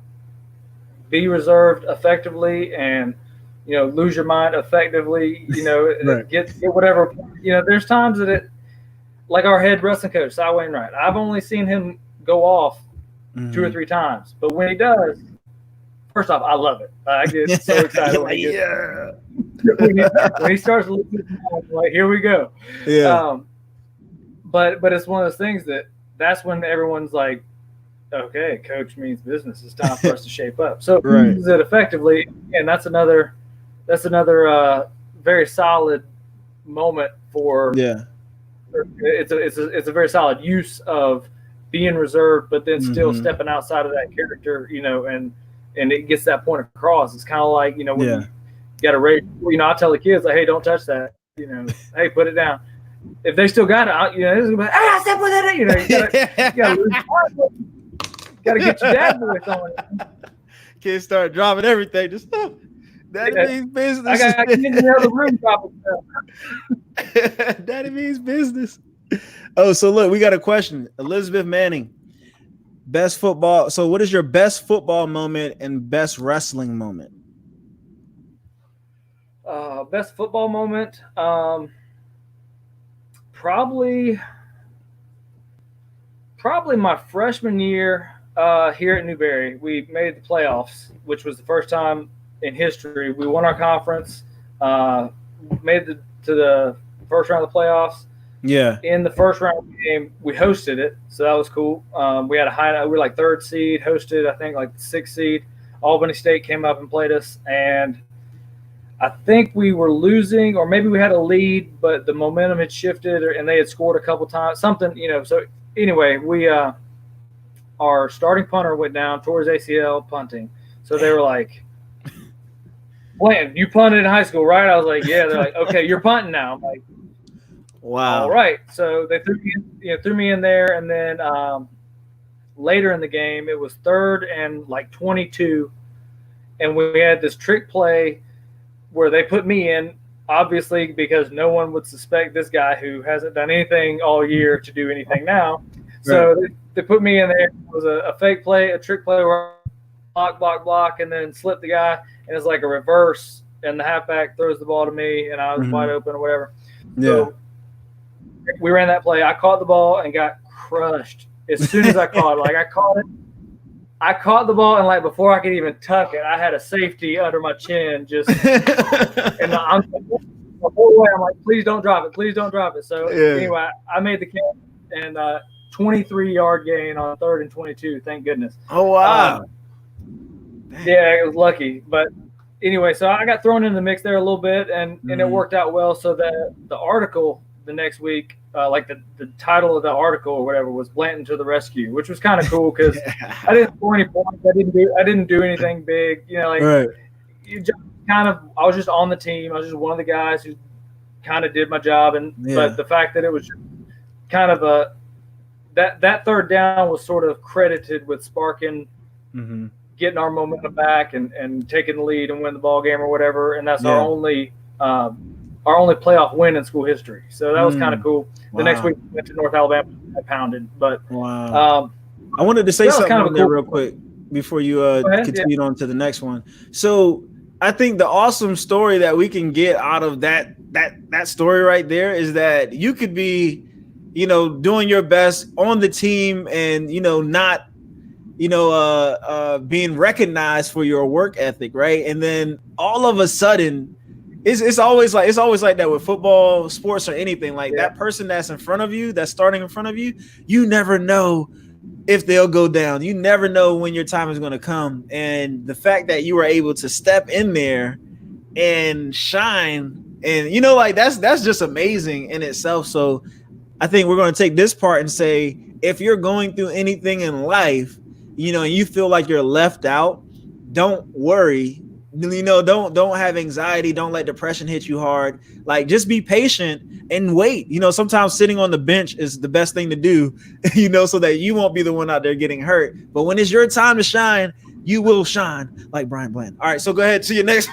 be reserved effectively and, lose your mind effectively, right. get whatever, there's times that it, like our head wrestling coach, Cy Wainwright, I've only seen him go off 2 or 3 times, but when he does, first off, I love it. I get so excited when he starts losing his mind, like, here we go. Yeah. But it's one of those things that's when everyone's like, okay, coach means business. It's time for us to shape up. So right. use it effectively, and that's another very solid moment for. Yeah. It's a very solid use of being reserved, but then still stepping outside of that character, and it gets that point across. It's kind of like, when you got to raise, I tell the kids, like, hey, don't touch that, hey, put it down. If they still got it, it's gonna be like, hey, I said put that in. You gotta get your dad voice on it. Kids start dropping everything. Just Daddy means business. I got kids in the other room dropping stuff. Daddy means business. Oh, so look, we got a question. Elizabeth Manning, best football. So what is your best football moment and best wrestling moment? Best football moment, probably my freshman year here at Newberry. We made the playoffs, which was the first time in history. We won our conference, made it to the first round of the playoffs. Yeah. In the first round game, we hosted it, so that was cool. We had we were like 3rd seed, hosted, I think, like 6th seed. Albany State came up and played us, and I think we were losing, or maybe we had a lead, but the momentum had shifted, and they had scored a couple times, something, So anyway, we our starting punter went down towards ACL punting, so they were like, "Blanton, you punted in high school, right?" I was like, "Yeah." They're like, "Okay, you're punting now." I'm like, wow. All right. So they threw me in there, and then later in the game, it was 3rd and like 22, and we had this trick play where they put me in, obviously because no one would suspect this guy who hasn't done anything all year to do anything now. So they put me in there. It was a fake play, a trick play where I block, and then slip the guy, and it's like a reverse, and the halfback throws the ball to me, and I was wide open or whatever. Yeah. So we ran that play. I caught the ball and got crushed as soon as I caught it. Like, I caught it. I caught the ball, and like before I could even tuck it, I had a safety under my chin. Just and the whole way I'm like, please don't drop it, please don't drop it. So anyway, I made the catch, and 23-yard gain on 3rd and 22. Thank goodness. Oh wow. Yeah, it was lucky, but anyway, so I got thrown in the mix there a little bit, and it worked out well. So that the article the next week, like the title of the article or whatever, was Blanton to the rescue, which was kind of cool because I didn't score any points. I didn't do anything big. You just I was just on the team. I was just one of the guys who kind of did my job. But the fact that it was kind of that 3rd down was sort of credited with sparking, getting our momentum back and taking the lead and win the ball game or whatever. And that's our only playoff win in school history. So that was kind of cool. The next week we went to North Alabama. I pounded, but I wanted to say something kind of real quick before you continue on to the next one. So I think the awesome story that we can get out of that story right there is that you could be, doing your best on the team and, not, being recognized for your work ethic. Right. And then all of a sudden, it's always like that with football, sports, or anything. Like that person that's in front of you, that's starting in front of you, you never know if they'll go down. You never know when your time is going to come. And the fact that you were able to step in there and shine, and that's just amazing in itself. So I think we're going to take this part and say, if you're going through anything in life, and you feel like you're left out, don't worry. Don't have anxiety. Don't let depression hit you hard. Like, just be patient and wait. Sometimes sitting on the bench is the best thing to do, so that you won't be the one out there getting hurt. But when it's your time to shine, you will shine like Bryant Blanton. All right, so go ahead to your next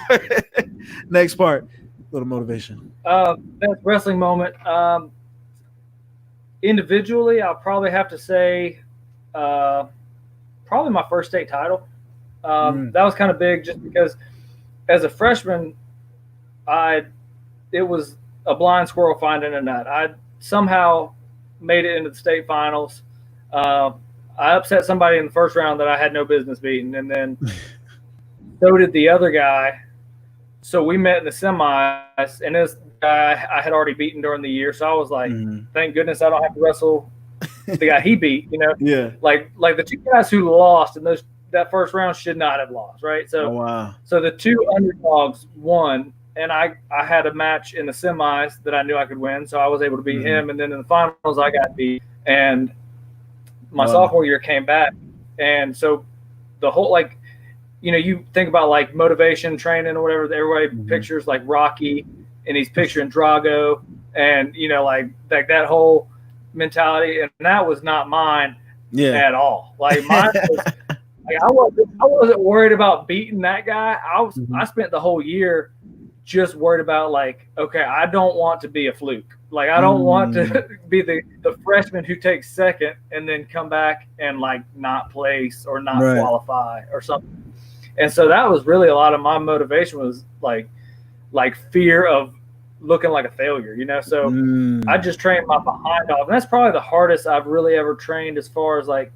part. Little motivation. Best wrestling moment. Individually, I'll probably have to say probably my first state title. That was kind of big just because as a freshman, it was a blind squirrel finding a nut. I somehow made it into the state finals. I upset somebody in the first round that I had no business beating, and then so did the other guy. So we met in the semis, and this guy I had already beaten during the year. So I was like, thank goodness I don't have to wrestle the guy he beat, Yeah. Like the two guys who lost in that first round should not have lost, right? So, So the two underdogs won, and I had a match in the semis that I knew I could win, so I was able to beat him. And then in the finals, I got beat. And my sophomore year came back, and so the whole you think about like motivation training or whatever. Everybody pictures like Rocky, and he's picturing Drago, and like that whole mentality, and that was not mine at all. Like mine was, I wasn't worried about beating that guy. I spent the whole year just worried about like, okay, I don't want to be a fluke. Like I don't want to be the freshman who takes second and then come back and like not place or not qualify or something. And so that was really a lot of my motivation was like fear of looking like a failure, So I just trained my behind off, and that's probably the hardest I've really ever trained as far as like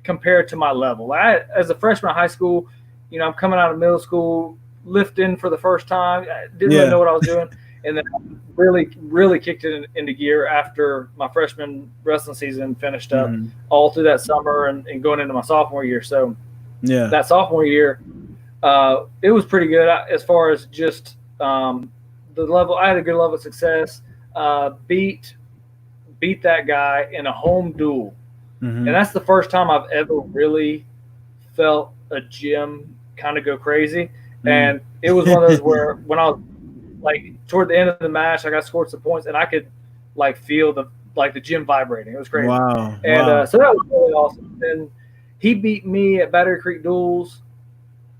compared to my level. As a freshman in high school, I'm coming out of middle school, lifting for the first time. I didn't really know what I was doing, and then I really, really kicked it into gear after my freshman wrestling season finished up, all through that summer and going into my sophomore year. So that sophomore year, it was pretty good as far as just the level. I had a good level of success. Beat that guy in a home duel, and that's the first time I've ever really felt a gym kind of go crazy. And it was one of those where when I was like toward the end of the match, I got scored some points, and I could like feel the gym vibrating. It was crazy. Wow. And so that was really awesome. And he beat me at Battery Creek Duels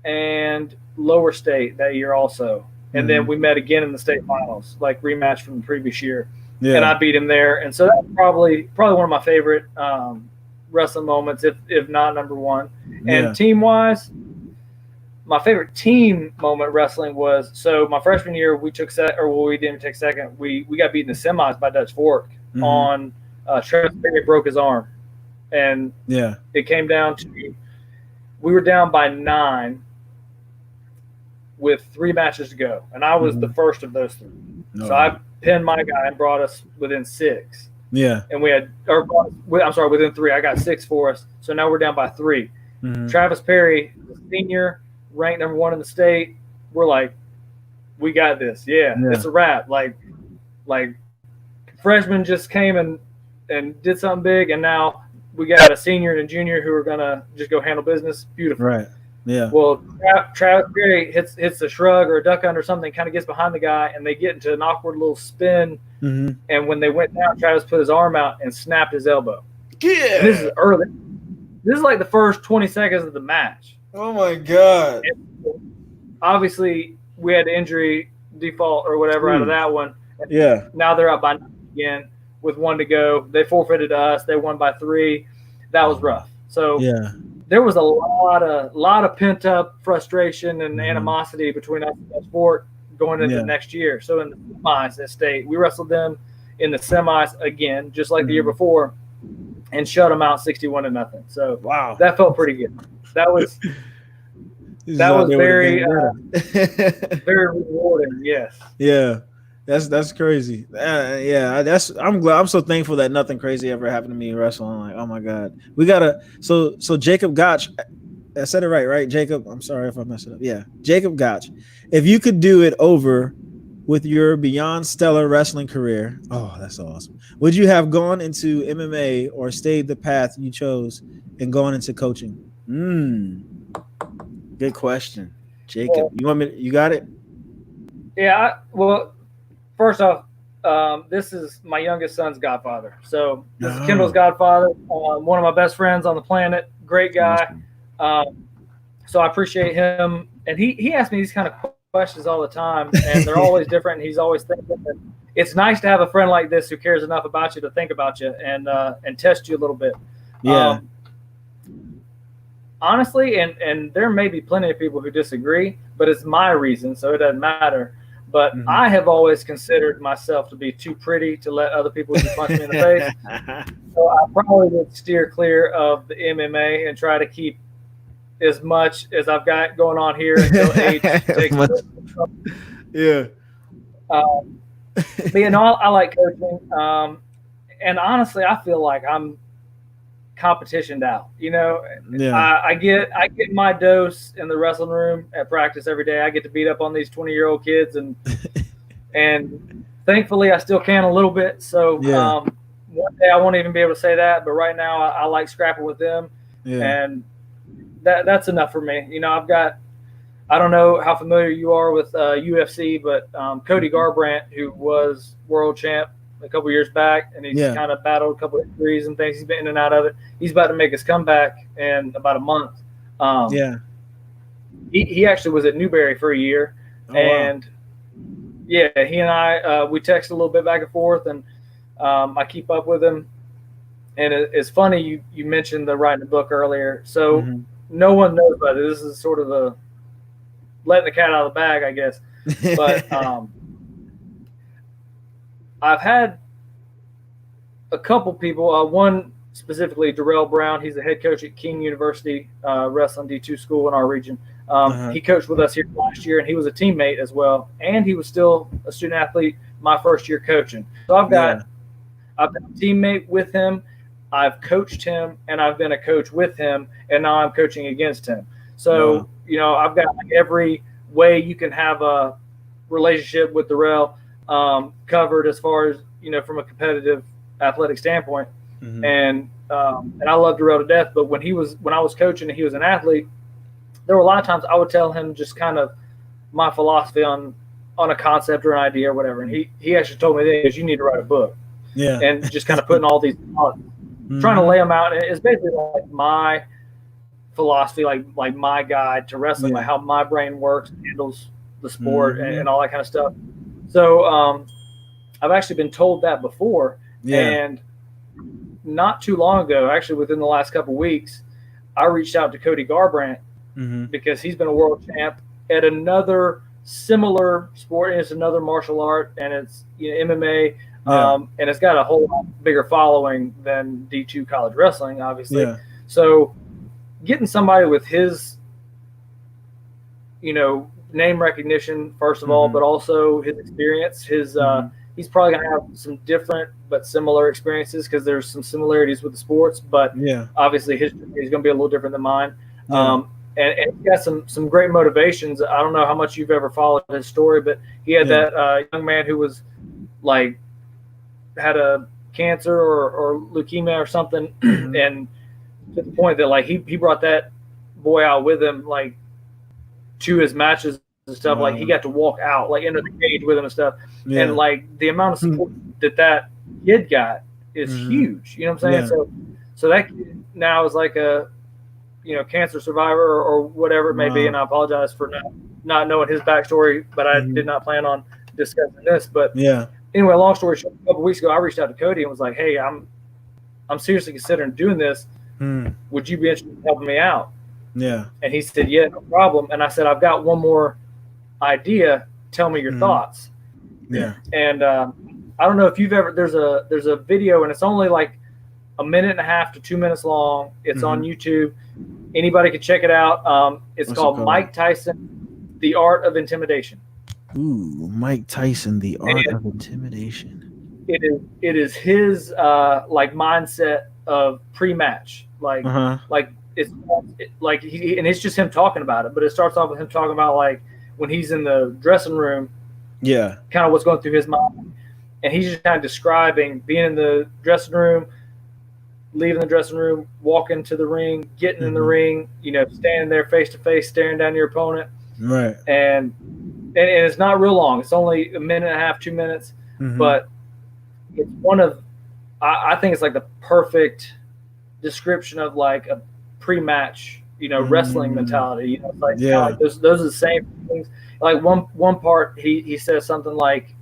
and Lower State that year also. And then we met again in the state finals, like rematch from the previous year. Yeah. And I beat him there. And so that's probably one of my favorite wrestling moments, if not number one. And team-wise, my favorite team moment wrestling was, so my freshman year we took we didn't take second. We got beat in the semis by Dutch Fork on Travis Perry broke his arm. And it came down to, we were down by 9 with 3 matches to go, and I was the first of those 3. So I pinned my guy and brought us within 6. Yeah, and within 3. I got 6 for us. So now we're down by 3. Travis Perry, the senior, ranked number 1 in the state. We're like, we got this. Yeah. It's a wrap. Like freshmen just came and did something big, and now we got a senior and a junior who are gonna just go handle business. Beautiful. Right. Yeah. Well, Travis Perry hits a shrug or a duck under or something, kind of gets behind the guy, and they get into an awkward little spin. And when they went down, Travis put his arm out and snapped his elbow. Yeah. And this is early. This is like the first 20 seconds of the match. Oh my God. And obviously, we had injury default or whatever out of that one. And now they're up by 9 again with 1 to go. They forfeited to us. They won by 3. That was rough. So there was a lot of pent up frustration and animosity between us and sport going into the next year. So in the semis at state, we wrestled them in the semis again, just like the year before, and shut them out 61-0. So that felt pretty good. That was very very rewarding. Yes. Yeah. That's crazy. I'm so thankful that nothing crazy ever happened to me in wrestling. Like, oh my God, we gotta. So Jacob Gotch, I said it right? Jacob. I'm sorry if I messed it up. Yeah, Jacob Gotch. If you could do it over with your beyond stellar wrestling career, oh, that's awesome. Would you have gone into MMA or stayed the path you chose and gone into coaching? Good question, Jacob. You got it? Yeah. First off, this is my youngest son's godfather. So this is Kendall's godfather, one of my best friends on the planet. Great guy. So I appreciate him. And he asks me these kind of questions all the time, and they're always different. And he's always thinking that it's nice to have a friend like this who cares enough about you to think about you and test you a little bit. Yeah. honestly, and there may be plenty of people who disagree, but it's my reason, so it doesn't matter. But I have always considered myself to be too pretty to let other people just punch me in the face. So I probably would steer clear of the MMA and try to keep as much as I've got going on here until age takes. Yeah. But you know, I like coaching. And honestly, I feel like I'm competitioned out. You know, I get my dose in the wrestling room at practice every day. I get to beat up on these 20-year-old kids, and thankfully I still can a little bit. So one day I won't even be able to say that, but right now I like scrapping with them, and that's enough for me. You know, I don't know how familiar you are with UFC, but Cody Garbrandt, who was world champ a couple years back, and he's kind of battled a couple of injuries and things. He's been in and out of it. He's about to make his comeback in about a month. He actually was at Newberry for a year, and he and I we text a little bit back and forth, and I keep up with him. And it's funny you mentioned the writing a book earlier, so no one knows about it. This is sort of a letting the cat out of the bag, I guess. But I've had a couple people, one specifically, Darrell Brown. He's the head coach at King University Wrestling D2 school in our region. He coached with us here last year, and he was a teammate as well. And he was still a student athlete my first year coaching. So I've been a teammate with him, I've coached him, and I've been a coach with him, and now I'm coaching against him. So, you know, I've got like every way you can have a relationship with Darrell covered as far as, you know, from a competitive athletic standpoint. And I love Darrell to death, but when I was coaching and he was an athlete, there were a lot of times I would tell him just kind of my philosophy on a concept or an idea or whatever. And he actually told me that you need to write a book. And just kind of putting all these thoughts, trying to lay them out. And it's basically like my philosophy, like my guide to wrestling, like how my brain works, handles the sport, and all that kind of stuff. So I've actually been told that before, and not too long ago, actually within the last couple of weeks, I reached out to Cody Garbrandt because he's been a world champ at another similar sport, and it's another martial art, and it's, you know, MMA, and it's got a whole lot bigger following than D2 college wrestling, obviously. So getting somebody with his, you know, name recognition, first of all, but also his experience, he's probably going to have some different but similar experiences because there's some similarities with the sports, but obviously his journey is going to be a little different than mine. And he's got some great motivations. I don't know how much you've ever followed his story, but he had that young man who was like had a cancer or leukemia or something, and to the point that like he brought that boy out with him, like to his matches and stuff. Like he got to walk out like into the cage with him and stuff. And like the amount of support that kid got is huge. You know what I'm saying? So that kid now is like a, you know, cancer survivor or whatever it may be. And I apologize for not knowing his backstory, but I did not plan on discussing this. But anyway, long story short, a couple weeks ago, I reached out to Cody and was like, "Hey, I'm seriously considering doing this. Would you be interested in helping me out?" And he said, "Yeah, no problem." And I said, "I've got one more idea. Tell me your thoughts." And I don't know if you've ever, there's a video, and it's only like 1.5 to 2 minutes long. It's on YouTube. Anybody can check it out. It's called Mike Tyson, The Art of Intimidation. Ooh, Mike Tyson, The Art of Intimidation. It is his like mindset of pre-match, like it's like and it's just him talking about it. But it starts off with him talking about like when he's in the dressing room, kind of what's going through his mind, and he's just kind of describing being in the dressing room, leaving the dressing room, walking to the ring, getting in the ring, you know, standing there face to face, staring down your opponent, and it's not real long. It's only 1.5, 2 minutes, but it's one of, I think it's like the perfect description of like a pre-match, you know, wrestling mentality. You know, it's like, like those are the same things. Like one part, he says something like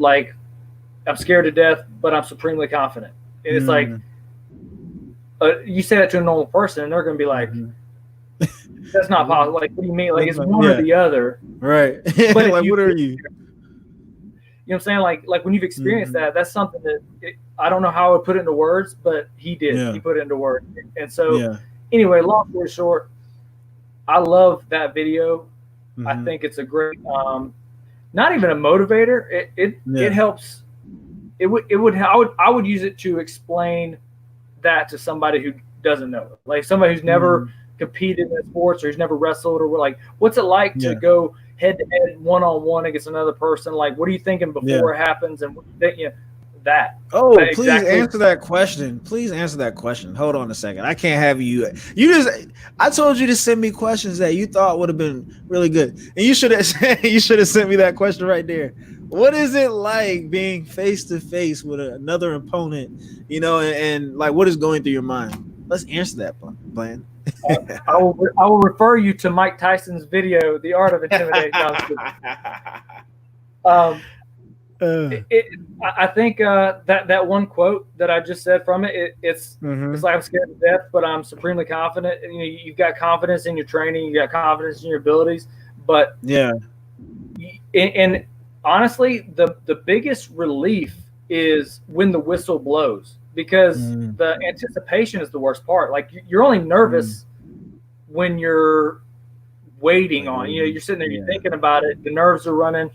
I'm scared to death, but I'm supremely confident. And it's like you say that to a normal person, and they're going to be like, "That's not possible." Like, what do you mean? Like, it's one or the other, right? But like, what are you? You know what I'm saying? Like when you've experienced that, that's something that I don't know how I would put it into words, but he did. Yeah. He put it into words. And so, anyway, long story short, I love that video. I think it's a great, not even a motivator. It helps. I would use it to explain that to somebody who doesn't know it. Like somebody who's never competed in sports or who's never wrestled, or like, what's it like to go head-to-head, one-on-one against another person? Like, what are you thinking before it happens? And that. Oh, please answer that question. Please answer that question. Hold on a second. I can't have you. I told you to send me questions that you thought would have been really good, and you should have sent me that question right there. What is it like being face to face with another opponent? And like, what is going through your mind? Let's answer that, Bland. I will refer you to Mike Tyson's video, The Art of Intimidation. I think that one quote that I just said from it's like, I'm scared to death, but I'm supremely confident. You've got confidence in your training, you got confidence in your abilities, but and honestly, the biggest relief is when the whistle blows. Because the anticipation is the worst part. Like, you're only nervous when you're waiting on. You're sitting there, you're thinking about it. The nerves are running.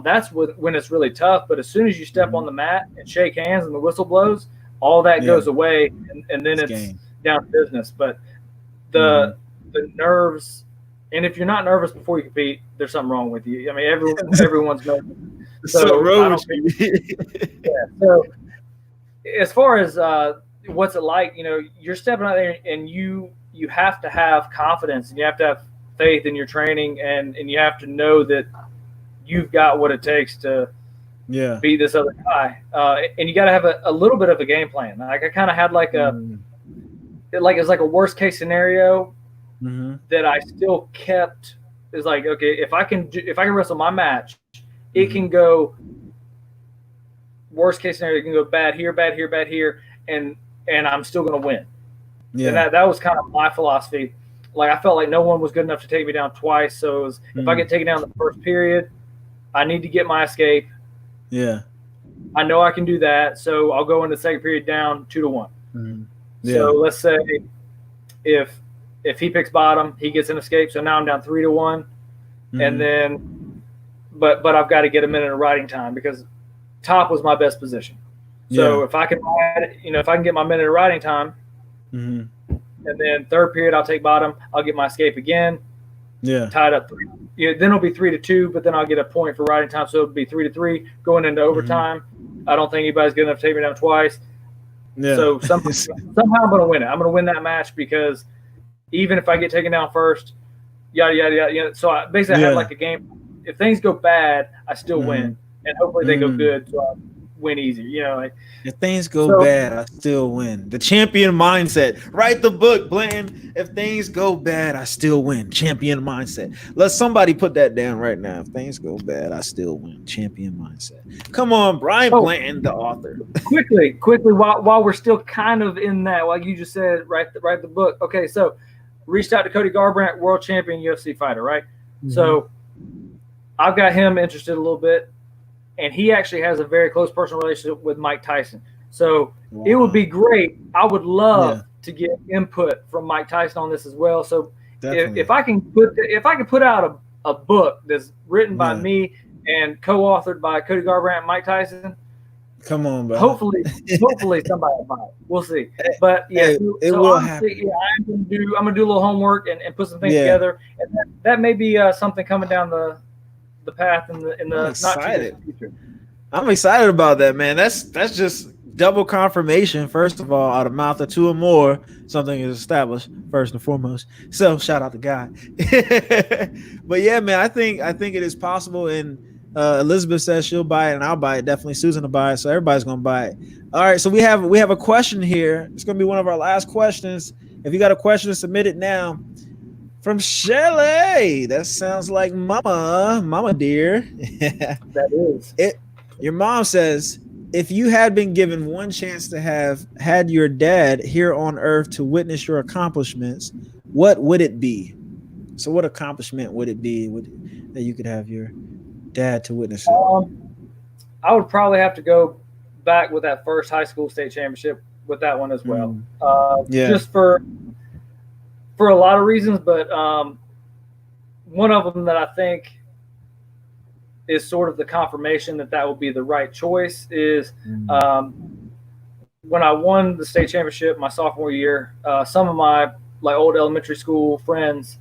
That's when it's really tough. But as soon as you step on the mat and shake hands and the whistle blows, all that goes away, and then it's down to business. But the nerves, and if you're not nervous before you compete, there's something wrong with you. I mean, everyone's nervous. So as far as what's it like, you're stepping out there, and you have to have confidence, and you have to have faith in your training, and you have to know that you've got what it takes to beat this other guy. And you got to have a little bit of a game plan. Like, I kind of had it's like a worst case scenario that I still kept. Is like, okay, if I can wrestle my match, it can go. Worst case scenario, you can go bad here, and I'm still going to win. Yeah. And that was kind of my philosophy. Like, I felt like no one was good enough to take me down twice. So it was, if I get taken down in the first period, I need to get my escape. Yeah. I know I can do that. So I'll go in the second period down 2-1. Yeah. So let's say if he picks bottom, he gets an escape. So now I'm down 3-1. And then, but I've got to get a minute of riding time, because top was my best position. So if I can ride, if I can get my minute of riding time, and then third period I'll take bottom, I'll get my escape again. Yeah. Tied up 3. Then it'll be 3-2, but then I'll get a point for riding time, so it'll be 3-3 going into overtime. I don't think anybody's good enough to take me down twice. Yeah. So somehow I'm going to win it. I'm going to win that match, because even if I get taken down first, yada yada yada. So I basically had like a game. If things go bad, I still win. And hopefully they go good, so I win easy. Like, if things go bad, I still win. The champion mindset. Write the book, Blanton. If things go bad, I still win. Champion mindset. Let somebody put that down right now. If things go bad, I still win. Champion mindset. Come on, Bryant Blanton, the author. Quickly, while we're still kind of in that, like you just said, write the book. Okay, so reached out to Cody Garbrandt, world champion UFC fighter, right? So I've got him interested a little bit. And he actually has a very close personal relationship with Mike Tyson. So it would be great. I would love to get input from Mike Tyson on this as well. So if I can put out a book that's written by me and co-authored by Cody Garbrandt and Mike Tyson, come on, bro. Hopefully somebody will buy it. We'll see. But it will happen. I'm gonna do a little homework and put some things together. And that may be something coming down the path in the not too distant future. I'm excited about that, man. That's just double confirmation. First of all, out of mouth of 2 or more, something is established first and foremost. So shout out to God. But yeah, man, I think it is possible. And Elizabeth says she'll buy it, and I'll buy it. Definitely Susan will buy it. So everybody's gonna buy it. All right. So we have a question here. It's gonna be one of our last questions. If you got a question, submit it now. From Shelly. That sounds like mama dear. That is. Your mom says, if you had been given one chance to have had your dad here on earth to witness your accomplishments, what would it be? So what accomplishment would it be that you could have your dad to witness it? I would probably have to go back with that first high school state championship with that one as well. Just for a lot of reasons, but one of them that I think is sort of the confirmation that would be the right choice is when I won the state championship my sophomore year, some of my old elementary school friends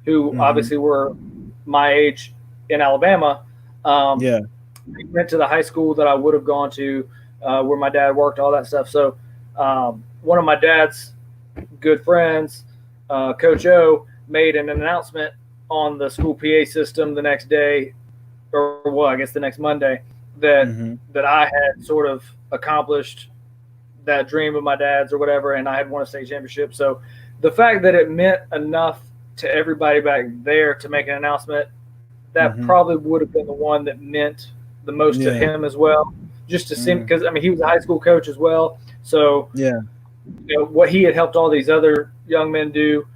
who obviously were my age in Alabama, they went to the high school that I would have gone to, where my dad worked, all that stuff. So one of my dad's good friends, Coach O, made an announcement on the school PA system the next day, or well, I guess the next Monday, that I had sort of accomplished that dream of my dad's or whatever, and I had won a state championship. So the fact that it meant enough to everybody back there to make an announcement, that probably would have been the one that meant the most to him as well. Just to see, because I mean, he was a high school coach as well. So you know, what he had helped all these other young men do,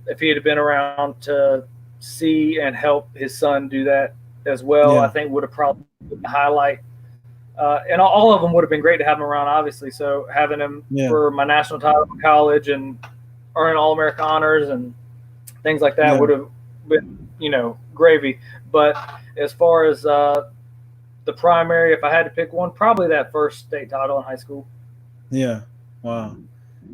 if he had been around to see and help his son do that as well, I think would have probably been the highlight. And all of them would have been great to have him around, obviously. So having him for my national title in college and earning All-American honors and things like that would have been, you know, gravy. But as far as the primary, if I had to pick one, probably that first state title in high school. Yeah. Wow.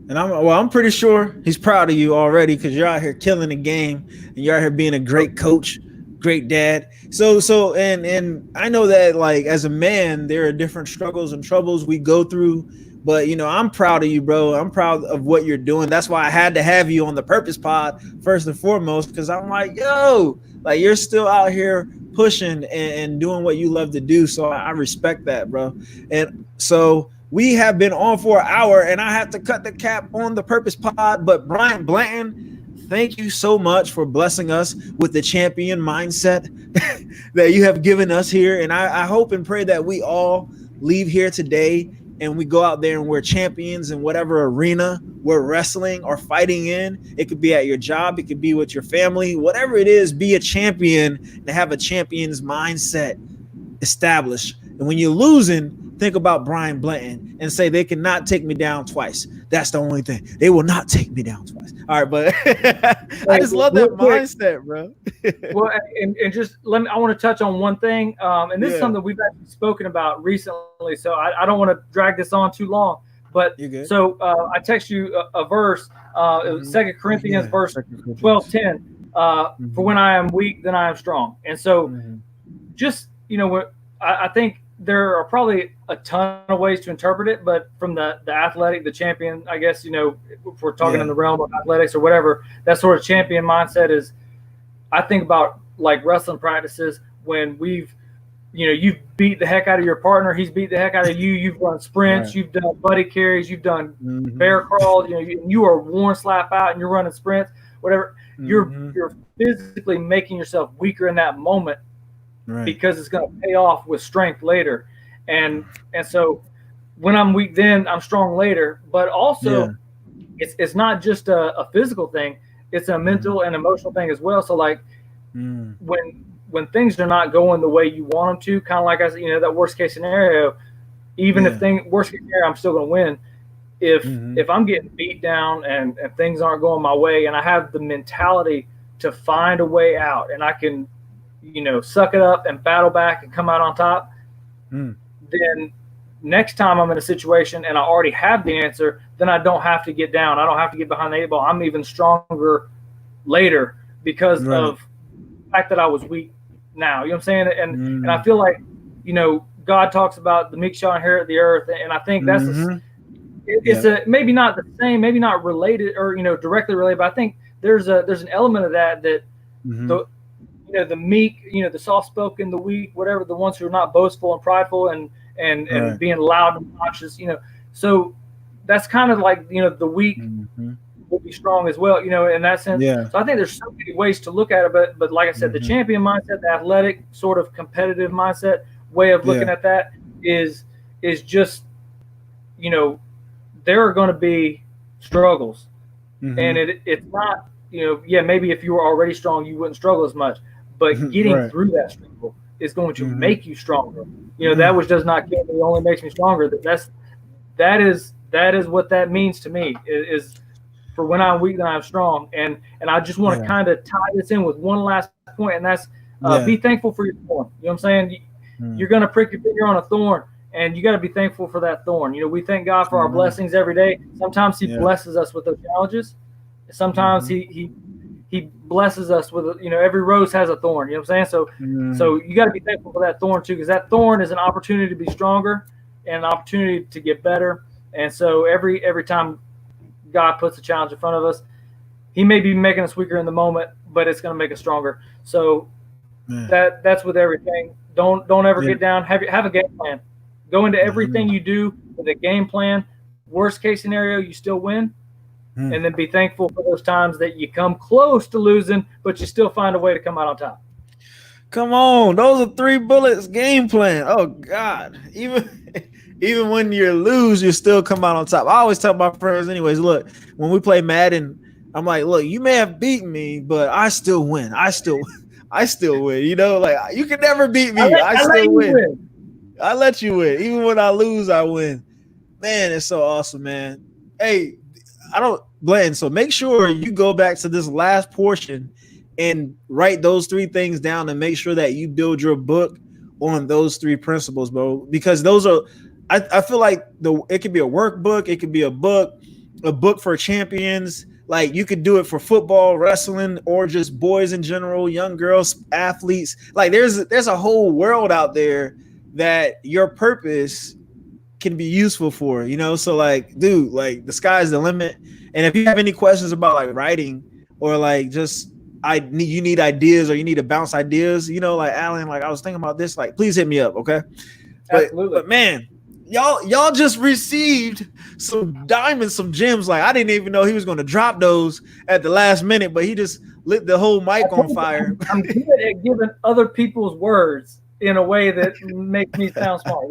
And I'm pretty sure he's proud of you already, because you're out here killing the game and you're out here being a great coach, great dad. So and I know that, like, as a man, there are different struggles and troubles we go through, but you know, I'm proud of you, bro. I'm proud of what you're doing. That's why I had to have you on the Purpose Pod first and foremost, because I'm like, yo, like, you're still out here pushing and doing what you love to do. So I respect that, bro. And so we have been on for an hour and I have to cut the cap on the Purpose Pod. But Bryant Blanton, thank you so much for blessing us with the champion mindset that you have given us here. And I hope and pray that we all leave here today and we go out there and we're champions in whatever arena we're wrestling or fighting in. It could be at your job, it could be with your family, whatever it is, be a champion and have a champion's mindset established. And when you're losing, think about Bryant Blanton and say, they cannot take me down twice. That's the only thing. They will not take me down twice. All right, but I just love that mindset, bro. Well, and just I want to touch on one thing. And this is something we've actually spoken about recently, so I don't want to drag this on too long. But so I text you a verse. It was 2 Corinthians verse 12:10. For when I am weak, then I am strong. And so just, you know, I think there are probably a ton of ways to interpret it, but from the athletic, the champion, I guess, you know, if we're talking in the realm of athletics or whatever, that sort of champion mindset is, I think about like wrestling practices when you've beat the heck out of your partner, he's beat the heck out of you, you've run sprints, you've done buddy carries, you've done bear crawls, you know, you are worn slap out and you're running sprints, whatever. You're physically making yourself weaker in that moment. Because it's going to pay off with strength later. And so when I'm weak then, I'm strong later. But also it's not just a physical thing, it's a mental and emotional thing as well. So like when things are not going the way you want them to, kind of like I said, you know, that worst case scenario, even if worst case scenario, I'm still going to win. If I'm getting beat down and things aren't going my way, and I have the mentality to find a way out, and I can, you know, suck it up and battle back and come out on top, then next time I'm in a situation and I already have the answer, then I don't have to get down. I don't have to get behind the 8 ball. I'm even stronger later because of the fact that I was weak now. You know what I'm saying? And I feel like, you know, God talks about the meek shall inherit the earth. And I think that's it's maybe not the same, maybe not related or, you know, directly related, but I think there's an element of that you know, the meek, you know, the soft-spoken, the weak, whatever, the ones who are not boastful and prideful and being loud and obnoxious, you know. So that's kind of like, you know, the weak will be strong as well, you know, in that sense. So I think there's so many ways to look at it, but like I said, the champion mindset, the athletic sort of competitive mindset way of looking at that is is just, there are going to be struggles. Mm-hmm. And it's not, maybe if you were already strong, you wouldn't struggle as much. But getting through that struggle is going to make you stronger. That which does not kill me only makes me stronger. That is what that means to me, is for when I'm weak, then I'm strong. And I just want to kind of tie this in with one last point, and that's be thankful for your thorn. You know what I'm saying? You're going to prick your finger on a thorn, and you got to be thankful for that thorn. We thank God for our blessings every day. Sometimes he blesses us with those challenges. Sometimes he blesses us with, every rose has a thorn. You know what I'm saying? So you got to be thankful for that thorn too, because that thorn is an opportunity to be stronger and an opportunity to get better. And so every time God puts a challenge in front of us, he may be making us weaker in the moment, but it's going to make us stronger. So that's with everything. Don't ever get down. Have a game plan. Go into everything you do with a game plan. Worst case scenario, you still win. And then be thankful for those times that you come close to losing, but you still find a way to come out on top. Come on. Those are 3 bullets game plan. Oh, God. Even when you lose, you still come out on top. I always tell my friends anyways, look, when we play Madden, I'm like, look, you may have beaten me, but I still win. I still win. Like, you can never beat me. I still win. I let you win. Even when I lose, I win. Man, it's so awesome, man. Hey, Blanton, so make sure you go back to this last portion and write those 3 things down and make sure that you build your book on those 3 principles, bro, because those are, I feel like it could be a workbook, it could be a book for champions. Like, you could do it for football, wrestling, or just boys in general, young girls, athletes. Like, there's a whole world out there that your purpose can be useful for, so like, dude, like, the sky's the limit. And if you have any questions about like writing, or like just you need ideas, or you need to bounce ideas, like, Alan, like, I was thinking about this, like, please hit me up, okay? But man, y'all just received some diamonds, some gems. Like, I didn't even know he was going to drop those at the last minute, but he just lit the whole mic on fire. I'm good at giving other people's words in a way that makes me sound smart.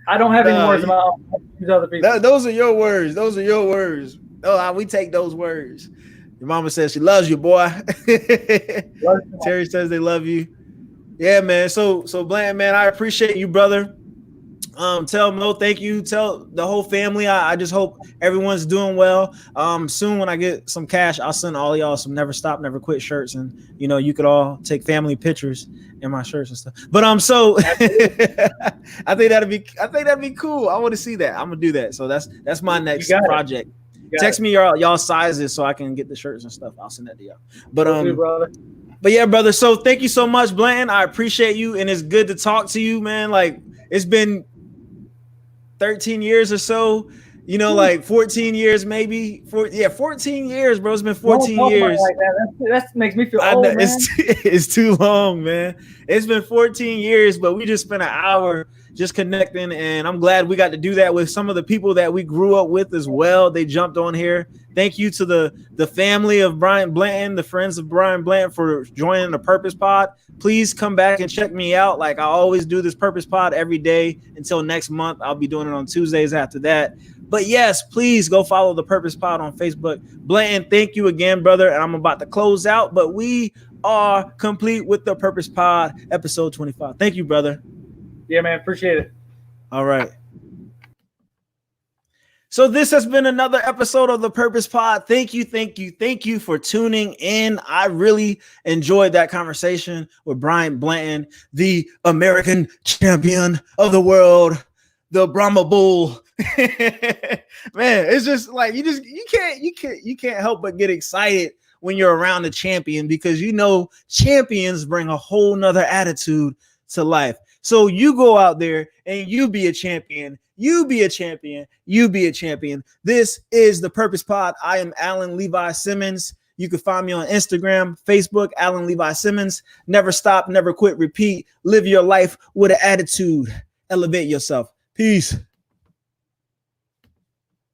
I don't have any words about these other people. Those are your words. Those are your words. Oh, we take those words. Your mama says she loves you, boy. Terry says they love you. Yeah, man. So Blanton, man, I appreciate you, brother. Tell Mo thank you. Tell the whole family. I just hope everyone's doing well. Soon when I get some cash, I'll send all y'all some Never Stop, Never Quit shirts, and you could all take family pictures in my shirts and stuff. But so I think that'd be cool. I want to see that. I'm gonna do that. So that's my next project. Text me y'all sizes so I can get the shirts and stuff. I'll send that to y'all. But yeah, brother. So thank you so much, Blanton. I appreciate you, and it's good to talk to you, man. Like, it's been 13 years or so, like 14 years, maybe 14 years, bro. It's been 14 years. Like that makes me feel old, man. It's too long, man. It's been 14 years, but we just spent an hour just connecting, and I'm glad we got to do that with some of the people that we grew up with as well. They jumped on here. Thank you to the family of Bryant Blanton, the friends of Bryant Blanton, for joining the Purpose Pod. Please come back and check me out. Like, I always do this Purpose Pod every day until next month. I'll be doing it on Tuesdays after that. But yes, please go follow the Purpose Pod on Facebook. Blanton, thank you again, brother. And I'm about to close out, but we are complete with the Purpose Pod episode 25. Thank you, brother. Yeah, man. Appreciate it. All right. So this has been another episode of the Purpose Pod. Thank you for tuning in. I really enjoyed that conversation with Bryant Blanton, the American champion of the world, the Brahma Bull. Man, it's just like you can't help but get excited when you're around a champion, because champions bring a whole nother attitude to life. So you go out there and you be a champion. You be a champion. You be a champion. This is the Purpose Pod. I am Alan Levi Simmons. You can find me on Instagram, Facebook, Alan Levi Simmons. Never stop, never quit, repeat. Live your life with an attitude. Elevate yourself. Peace.